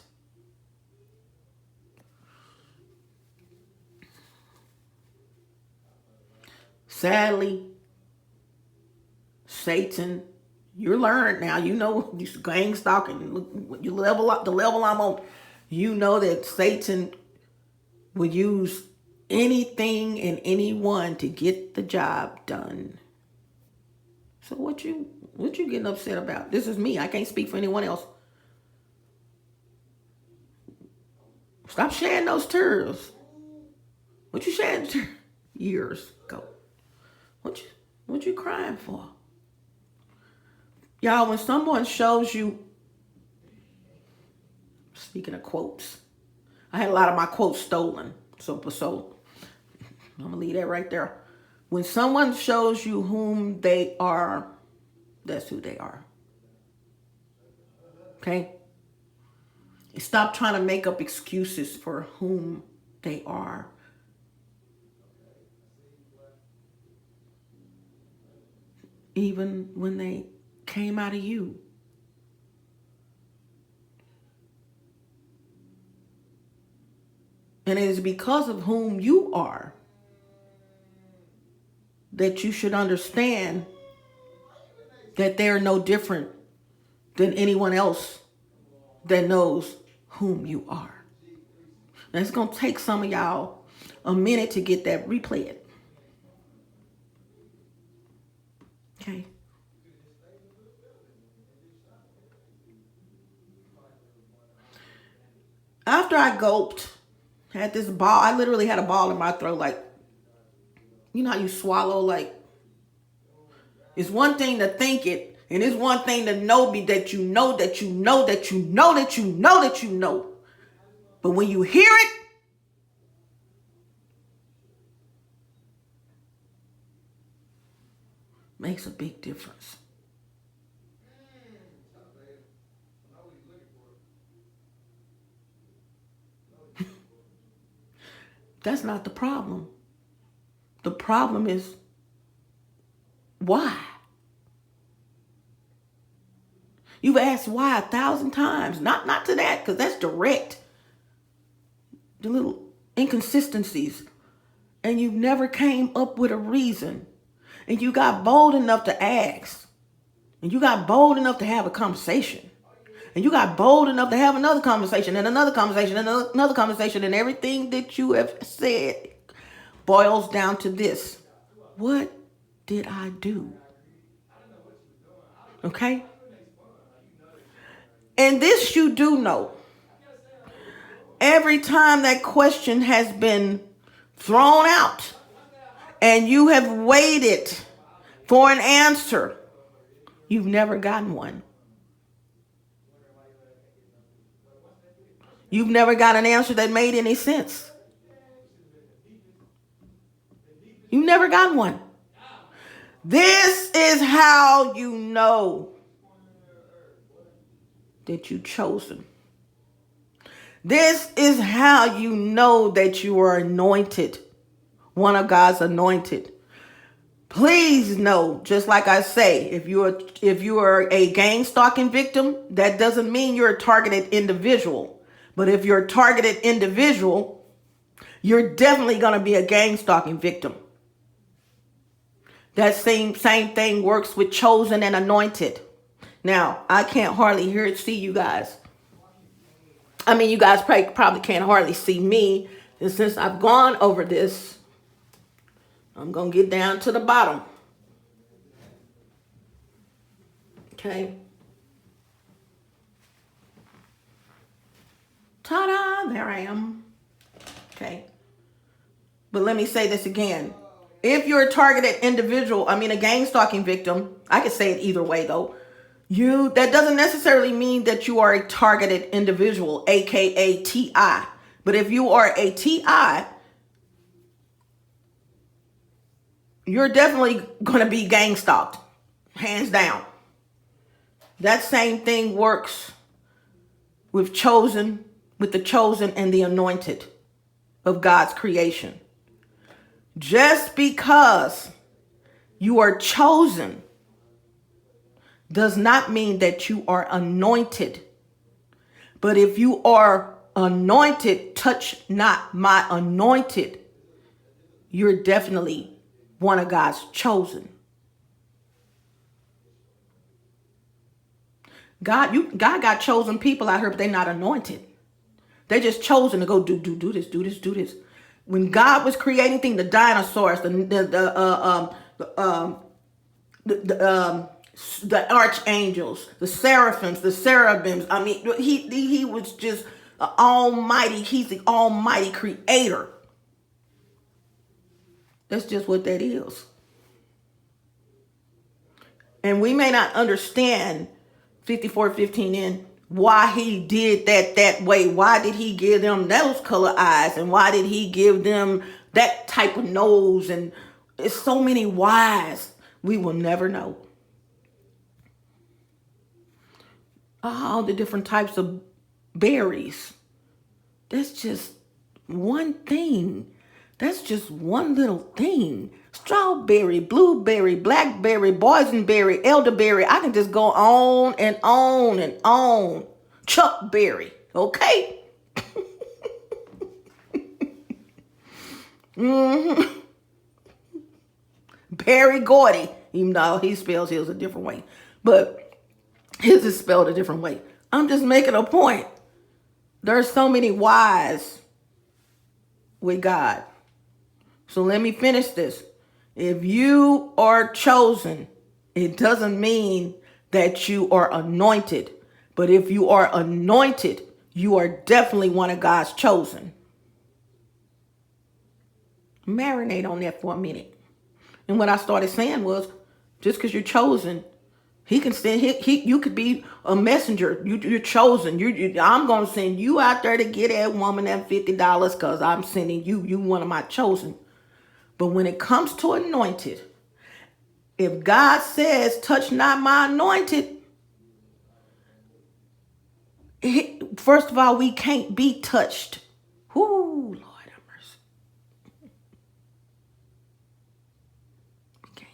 Sadly, Satan, you learned now. You know, you gang stalking. You level up the level I'm on. You know that Satan would use anything and anyone to get the job done. So what you getting upset about? This is me. I can't speak for anyone else. Stop shedding those tears. What you shedding years ago? What you crying for? Y'all, when someone shows you, speaking of quotes, I had a lot of my quotes stolen. So I'm gonna leave that right there. When someone shows you whom they are, that's who they are. Okay? Stop trying to make up excuses for whom they are. Even when they came out of you. And it is because of whom you are that you should understand that they're no different than anyone else that knows whom you are. And it's going to take some of y'all a minute to get that. Replay it. Okay. After I gulped, had this ball, I literally had a ball in my throat, like, you know how you swallow, like, it's one thing to think it, and it's one thing to know that you know that you know that you know that you know that you know. But when you hear it, makes a big difference. That's not the problem. The problem is why. You've asked why 1,000 times. Not to that, because that's direct. The little inconsistencies. And you never came up with a reason. And you got bold enough to ask. And you got bold enough to have a conversation. And you got bold enough to have another conversation and another conversation and another conversation. And everything that you have said boils down to this. What did I do? Okay? And this you do know. Every time that question has been thrown out and you have waited for an answer, you've never gotten one. You've never got an answer that made any sense. You've never gotten one. This is how you know that you've chosen. This is how you know that you are anointed, one of God's anointed. Please know, just like I say, if you are a gang stalking victim, that doesn't mean you're a targeted individual. But if you're a targeted individual, you're definitely going to be a gang stalking victim. That same thing works with chosen and anointed. Now, I can't hardly see you guys. I mean, you guys probably can't hardly see me. And since I've gone over this, I'm going to get down to the bottom. Okay. Ta-da, there I am. Okay. But let me say this again. If you're a targeted individual, a gang stalking victim, I could say it either way though. That doesn't necessarily mean that you are a targeted individual, aka TI. But if you are a TI, you're definitely going to be gang stalked, hands down. That same thing works with the chosen and the anointed of God's creation. Just because you are chosen does not mean that you are anointed. But if you are anointed, touch not my anointed, you're definitely one of God's chosen. God got chosen people out here, but they're not anointed. They're just chosen to go do this. When God was creating things, the dinosaurs, the archangels, the seraphims, the cherubims. He was just almighty. He's the almighty creator. That's just what that is. And we may not understand 54:15 why he did that way. Why did he give them those color eyes? And why did he give them that type of nose? And it's so many whys. We will never know. All the different types of berries. That's just one thing. That's just one little thing. Strawberry, blueberry, blackberry, boysenberry, elderberry. I can just go on and on and on. Chuckberry, okay? Mm-hmm. Barry Gordy, even though he spells his a different way. But his is spelled a different way. I'm just making a point. There's so many whys with God. So let me finish this. If you are chosen, it doesn't mean that you are anointed. But if you are anointed, you are definitely one of God's chosen. Marinate on that for a minute. And what I started saying was, just because you're chosen, he can send. You could be a messenger. You're chosen. I'm gonna send you out there to get that woman that $50 because I'm sending you. You one of my chosen. But when it comes to anointed, if God says, "Touch not my anointed," first of all, we can't be touched. Whoo, Lord have mercy. We can't.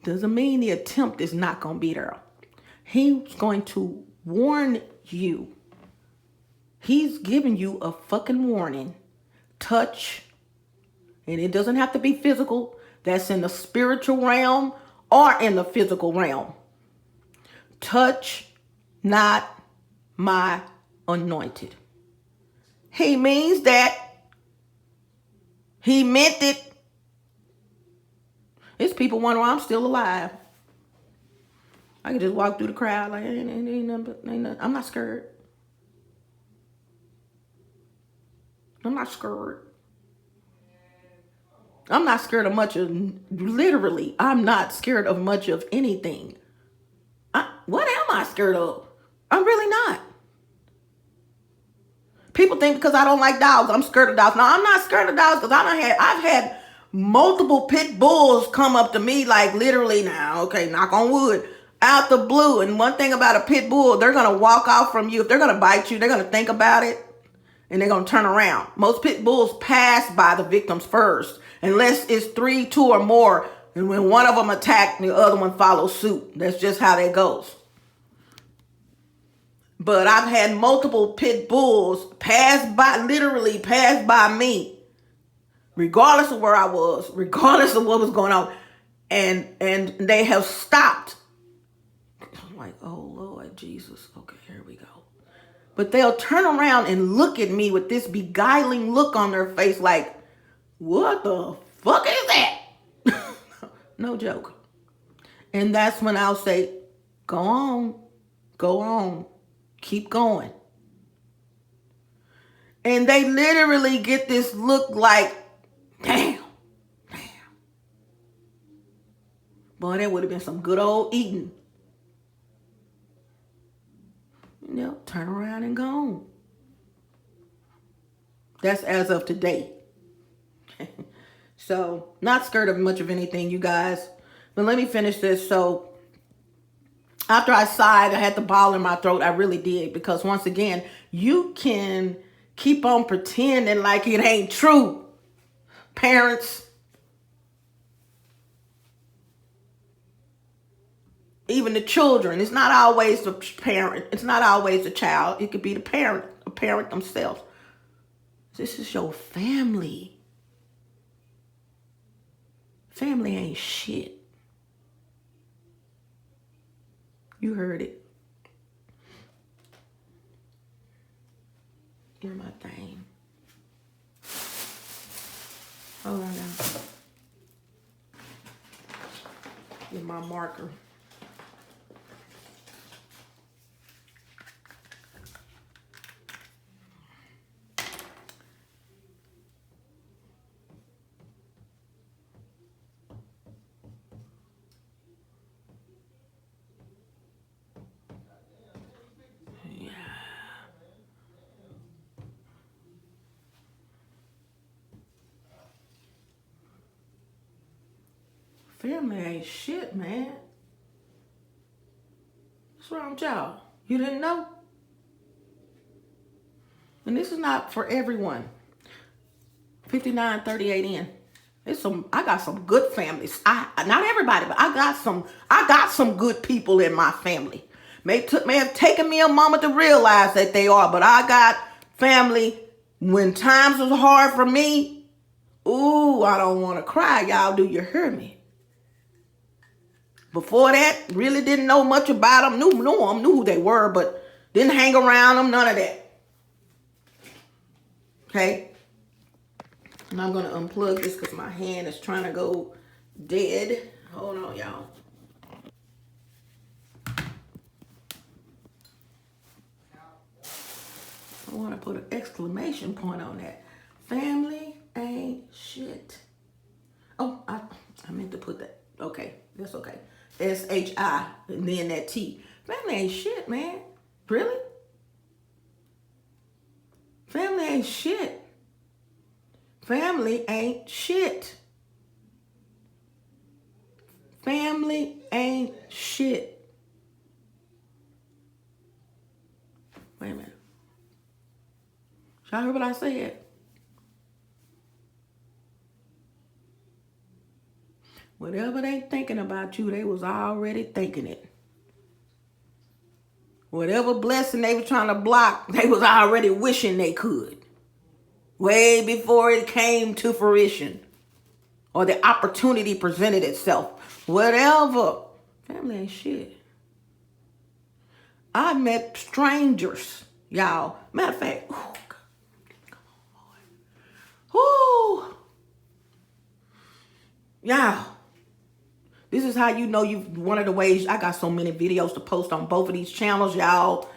Doesn't mean the attempt is not going to be there. He's going to warn you. He's giving you a fucking warning. Touch. And it doesn't have to be physical. That's in the spiritual realm or in the physical realm. Touch not my anointed. He means that. He meant it. There's people wonder why I'm still alive. I can just walk through the crowd like ain't nothing. I'm not scared. I'm not scared. I'm not scared of much of, literally, I'm not scared of much of anything. What am I scared of? I'm really not. People think because I don't like dogs, I'm scared of dogs. No, I'm not scared of dogs because I've had multiple pit bulls come up to me like literally now, okay, knock on wood, out the blue. And one thing about a pit bull, they're going to walk off from you. If they're going to bite you, they're going to think about it and they're going to turn around. Most pit bulls pass by the victims first, unless it's 3, 2 or more. And when one of them attacks, the other one follows suit. That's just how that goes. But I've had multiple pit bulls literally pass by me, regardless of where I was, regardless of what was going on. And they have stopped. I'm like, oh, Lord Jesus. Okay, here we go. But they'll turn around and look at me with this beguiling look on their face like, what the fuck is that? No joke. And that's when I'll say, go on, keep going. And they literally get this look like, damn. Boy, that would have been some good old eating. Turn around and go on. That's as of today. So, not scared of much of anything, you guys. But let me finish this. So, after I sighed, I had the ball in my throat. I really did. Because once again, you can keep on pretending like it ain't true. Parents. Even the children. It's not always the parent. It's not always the child. It could be the parent. A parent themselves. This is your family. Family ain't shit. You heard it. You're my thing. Hold on now. You're my marker. Family ain't shit, man. What's wrong with y'all? You didn't know? And this is not for everyone. 5938 in. I got some good families. Not everybody, but I got some good people in my family. May have taken me a moment to realize that they are, but I got family When times was hard for me, ooh, I don't want to cry. Y'all, do you hear me? Before that, really didn't know much about them. Knew them, knew who they were, but didn't hang around them, none of that. Okay? And I'm going to unplug this because my hand is trying to go dead. Hold on, y'all. I want to put an exclamation point on that. Family ain't shit. Oh, I meant to put that. Okay, that's okay. S-H-I and then that T. Family ain't shit, man. Really? Family ain't shit. Family ain't shit. Family ain't shit. Wait a minute. Y'all heard what I said? Whatever they thinking about you, they was already thinking it. Whatever blessing they were trying to block, they was already wishing they could. Way before it came to fruition. Or the opportunity presented itself. Whatever. Family ain't shit. I met strangers, y'all. Matter of fact, oh, come on, Lord. Y'all. This is how you know you've, one of the ways, I got so many videos to post on both of these channels, y'all.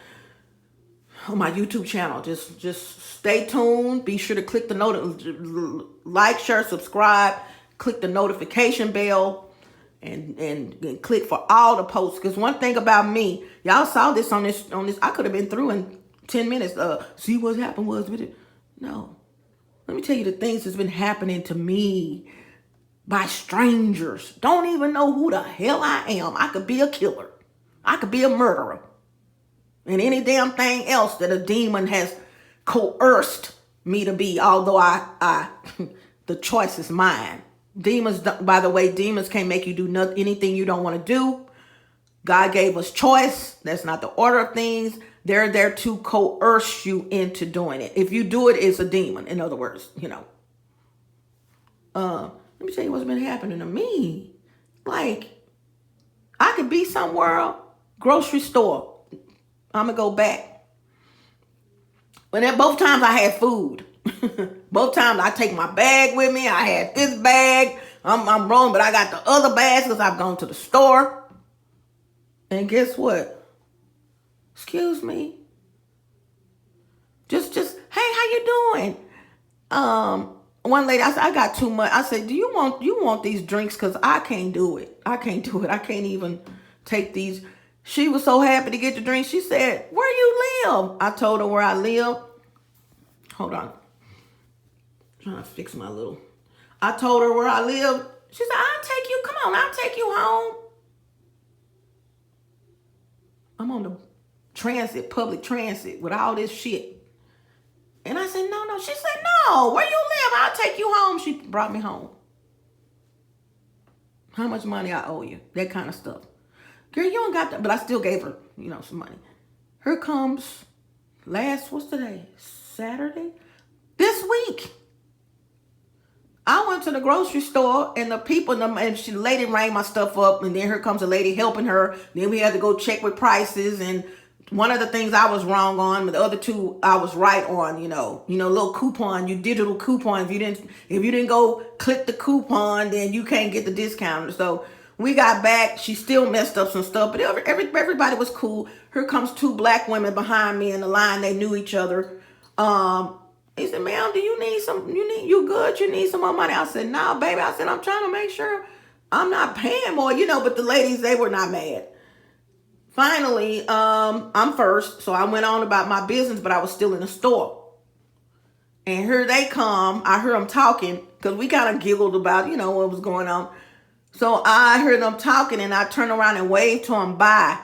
On my YouTube channel. Just stay tuned. Be sure to click the like, share, subscribe. Click the notification bell. And click for all the posts. Because one thing about me, y'all saw this on this. I could have been through in 10 minutes. See what happened was with it. No. Let me tell you the things that's been happening to me by strangers. Don't even know who the hell I am. I could be a killer. I could be a murderer. And any damn thing else that a demon has coerced me to be. Although I the choice is mine. Demons, by the way, demons can't make you do anything you don't want to do. God gave us choice. That's not the order of things. They're there to coerce you into doing it. If you do it, it's a demon. In other words, you know. Let me tell you what's been happening to me. Like, I could be somewhere, grocery store. I'm going to go back. But at both times I had food. Both times I take my bag with me. I had this bag. I'm rolling, but I got the other bags because I've gone to the store. And guess what? Excuse me. Just, hey, how you doing? One lady, I said, I got too much. I said, do you want these drinks? Because I can't do it. I can't do it. I can't even take these. She was so happy to get the drink. She said, where you live? I told her where I live. Hold on. I'm trying to fix my little. I told her where I live. She said, I'll take you. Come on, I'll take you home. I'm on the transit, public transit with all this shit. And I said, no. She said, no, where you live? I'll take you home. She brought me home. How much money I owe you? That kind of stuff. Girl, you don't got that. But I still gave her, some money. Here comes what's today? Saturday? This week. I went to the grocery store and the lady rang my stuff up, and then here comes a lady helping her. Then we had to go check with prices, and one of the things I was wrong on, but the other two I was right on, little coupon, digital coupon. If you didn't go click the coupon, then you can't get the discount. So we got back. She still messed up some stuff, but everybody was cool. Here comes two black women behind me in the line. They knew each other. He said, ma'am, do you need you good? You need some more money? I said, no, baby. I said, I'm trying to make sure I'm not paying more, but the ladies, they were not mad. Finally, I'm first, so I went on about my business, but I was still in the store. And here they come. I heard them talking, because we kind of giggled about, what was going on. So I heard them talking, and I turned around and waved to them bye.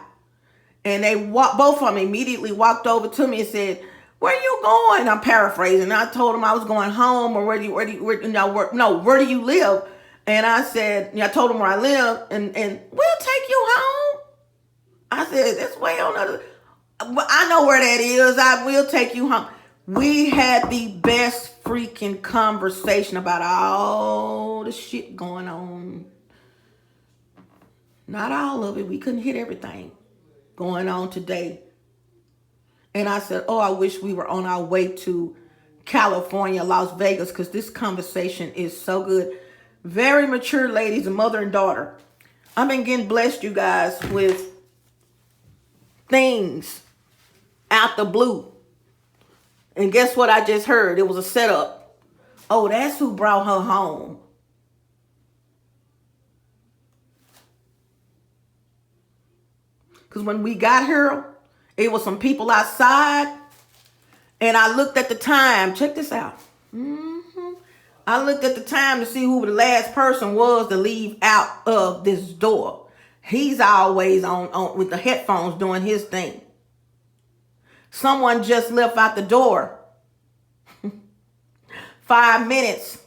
And they both of them immediately walked over to me and said, where you going? I'm paraphrasing. I told them I was going home, or where do you live? And I said, I told them where I live, and we'll take you home. I said, this way on I know where that is. I will take you home. We had the best freaking conversation about all the shit going on. Not all of it. We couldn't hit everything going on today. And I said, oh, I wish we were on our way to California, Las Vegas, because this conversation is so good. Very mature ladies, a mother and daughter. I've been getting blessed, you guys, with things out the blue. And guess what I just heard? It was a setup. Oh, that's who brought her home. Because when we got here, it was some people outside. And I looked at the time. Check this out. I looked at the time to see who the last person was to leave out of this door. He's always on with the headphones doing his thing. Someone just left out the door 5 minutes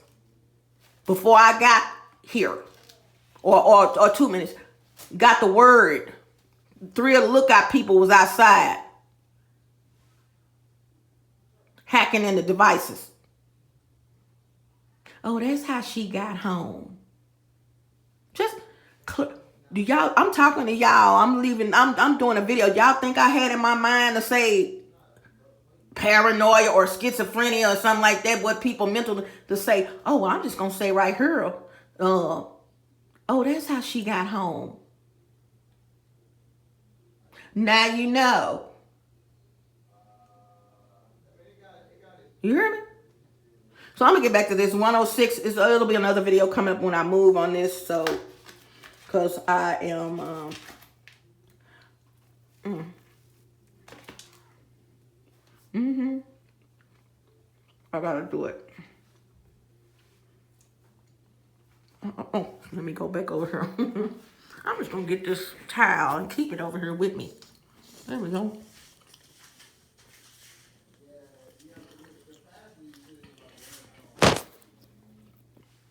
before I got here. Or 2 minutes. Got the word. 3 of the lookout people was outside. Hacking in the devices. Oh, that's how she got home. Just do y'all? I'm talking to y'all. I'm leaving. I'm doing a video. Y'all think I had in my mind to say paranoia or schizophrenia or something like that? What people mental to say? Oh, well, I'm just gonna say right here. Oh, that's how she got home. Now you know. You hear me? So I'm going to get back to this. 106. It'll be another video coming up when I move on this. So, because I am... I got to do it. Let me go back over here. I'm just going to get this towel and keep it over here with me. There we go.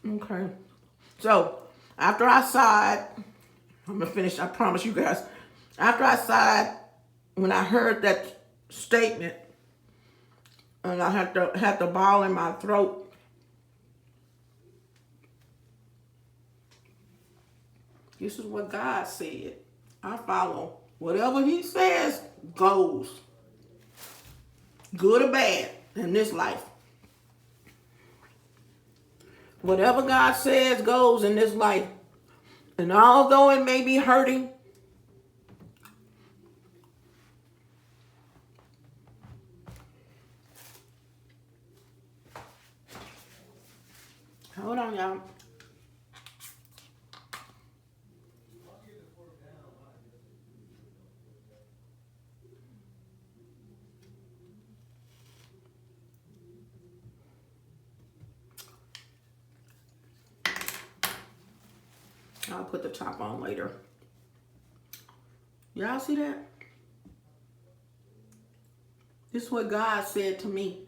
Okay. So, after I sighed, I'm going to finish, I promise you guys. After I sighed, when I heard that statement, and I had the ball in my throat, this is what God said. I follow. Whatever he says goes. Good or bad in this life. Whatever God says goes in this life. And although it may be hurting, hold on, y'all. I'll put the top on later. Y'all see that? This is what God said to me.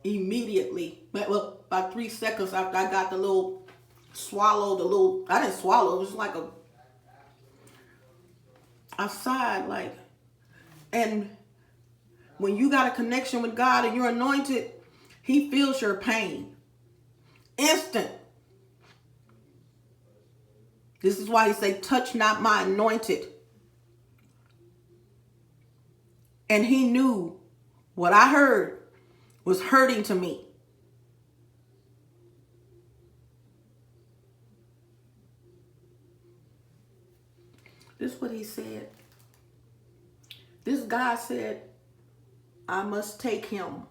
Immediately. Well, about 3 seconds after I got the little swallow, I didn't swallow. It was like I sighed like, and when you got a connection with God and you're anointed, he feels your pain. Instant. This is why he say, touch not my anointed. And he knew what I heard was hurting to me. This is what he said. This God said, I must take him.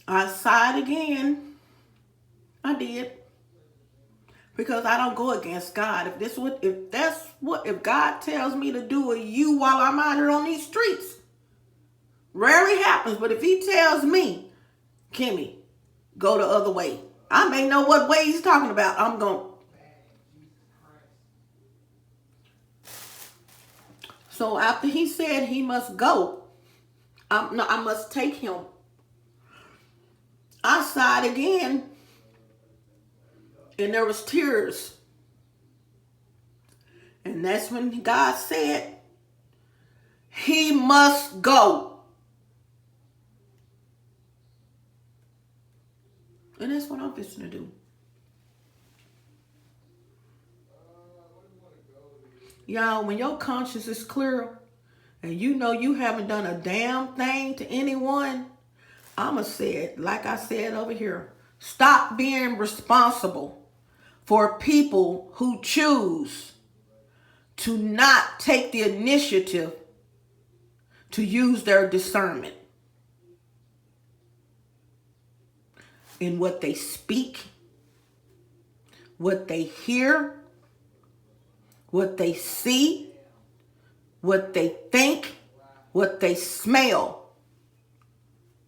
I sighed again. I did. Because I don't go against God. If God tells me to do a you while I'm out here on these streets, rarely happens. But if he tells me, Kimmy, go the other way, I may know what way he's talking about. I'm going. So after he said he must go, No, I must take him outside again. And there was tears. And that's when God said, he must go. And that's what I'm fixing to do. Y'all, when your conscience is clear and you know you haven't done a damn thing to anyone, I'ma say it like I said over here. Stop being responsible for people who choose to not take the initiative to use their discernment in what they speak, what they hear, what they see, what they think, what they smell,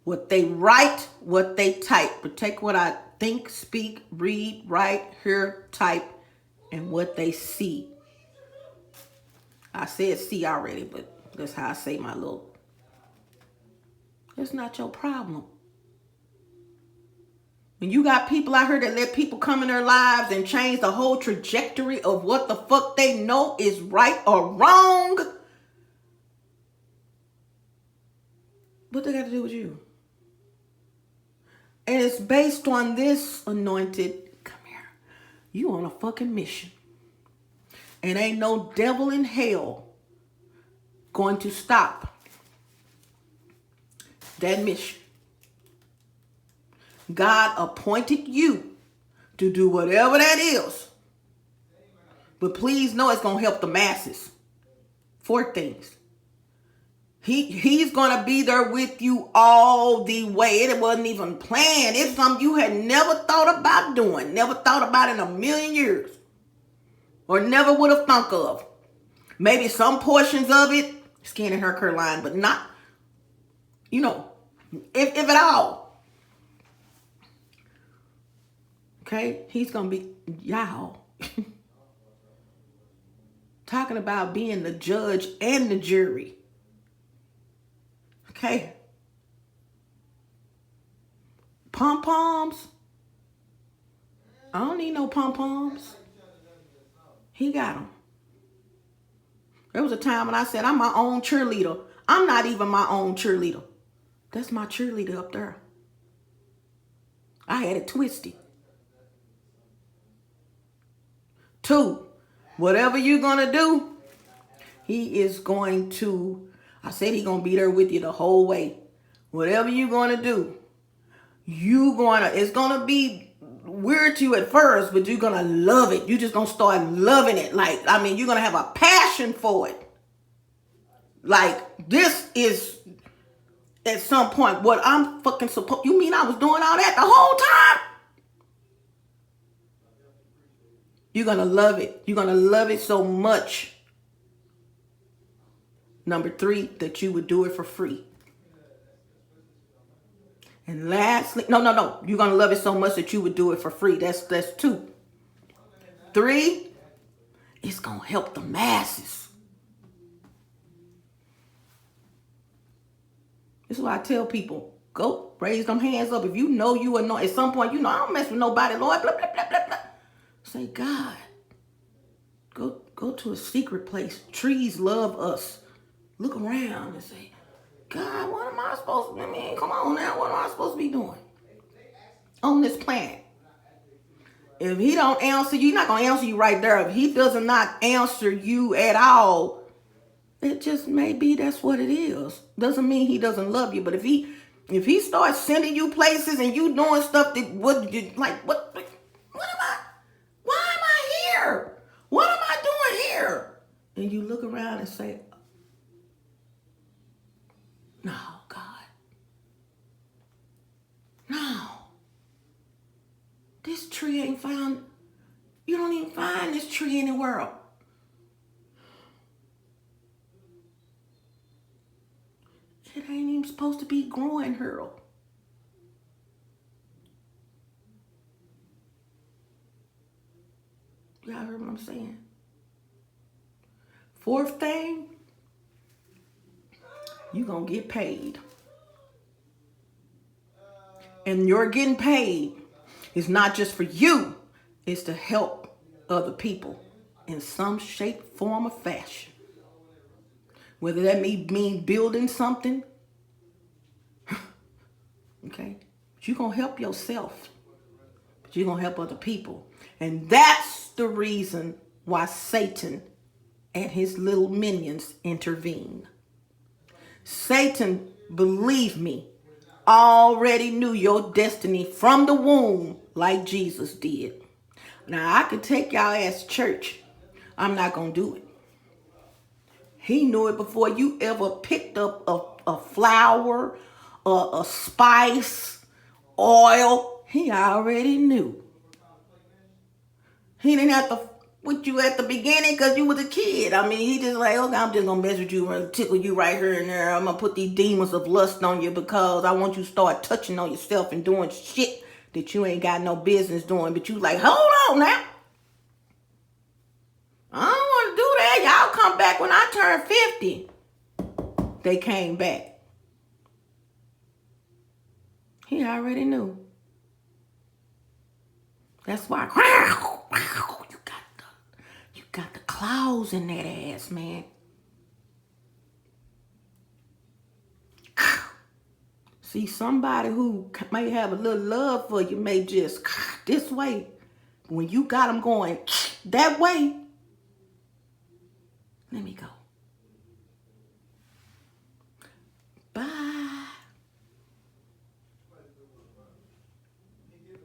what they write, what they type. Protect what I think, speak, read, write, hear, type, and what they see. I said see already, but that's how I say my little. It's not your problem. When you got people out here that let people come in their lives and change the whole trajectory of what the fuck they know is right or wrong, what they got to do with you? And it's based on this, anointed. Come here. You on a fucking mission. And ain't no devil in hell going to stop that mission. God appointed you to do whatever that is. But please know it's going to help the masses. 4 things. He's going to be there with you all the way. It wasn't even planned. It's something you had never thought about doing. Never thought about in a million years. Or never would have thunk of. Maybe some portions of it, skin and hair care line, but not, if at all. Okay, he's going to be, y'all, talking about being the judge and the jury. Okay. Pom-poms. I don't need no pom-poms. He got them. There was a time when I said, I'm my own cheerleader. I'm not even my own cheerleader. That's my cheerleader up there. I had it twisted. 2, whatever you're going to do, he is going to, I said he's going to be there with you the whole way. Whatever you're going to do, it's going to be weird to you at first, but you're going to love it. You're just going to start loving it. You're going to have a passion for it. Like, this is, at some point, what I'm fucking supposed, you mean I was doing all that the whole time? You're going to love it. You're going to love it so much. Number 3, that you would do it for free. And lastly, no. You're going to love it so much that you would do it for free. That's 2. 3, it's going to help the masses. This is why I tell people, go raise them hands up. If you know you are not, at some point, I don't mess with nobody, Lord, blah, blah, blah, blah, blah. Say, God, go to a secret place. Trees love us. Look around and say, God, what am I supposed to, come on now. What am I supposed to be doing on this planet? If he don't answer you, he's not going to answer you right there. If he does not answer you at all, it just may be that's what it is. Doesn't mean he doesn't love you. But if he starts sending you places and you doing stuff that what am I? Why am I here? What am I doing here? And you look around and say, no, God. No. This tree ain't found. You don't even find this tree anywhere. It ain't even supposed to be growing here. Y'all heard what I'm saying? 4th thing, you gonna get paid. and you're getting paid, it's not just for you. It's to help other people in some shape, form, or fashion. Whether that mean building something, okay? But you're going to help yourself. But you're going to help other people. And that's the reason why Satan and his little minions intervene. Satan, believe me, already knew your destiny from the womb like Jesus did. Now, I could take y'all as church. I'm not going to do it. He knew it before you ever picked up a flower, a spice, oil. He already knew. He didn't have to with you at the beginning because you was a kid. I mean, he just like, okay, I'm just going to mess with you and tickle you right here and there. I'm going to put these demons of lust on you because I want you to start touching on yourself and doing shit that you ain't got no business doing. But you like, hold on now. I don't want to do that. Y'all come back when I turn 50. They came back. He already knew. That's why you got the claws in that ass, man. See, somebody who may have a little love for you may just this way. When you got them going that way, let me go.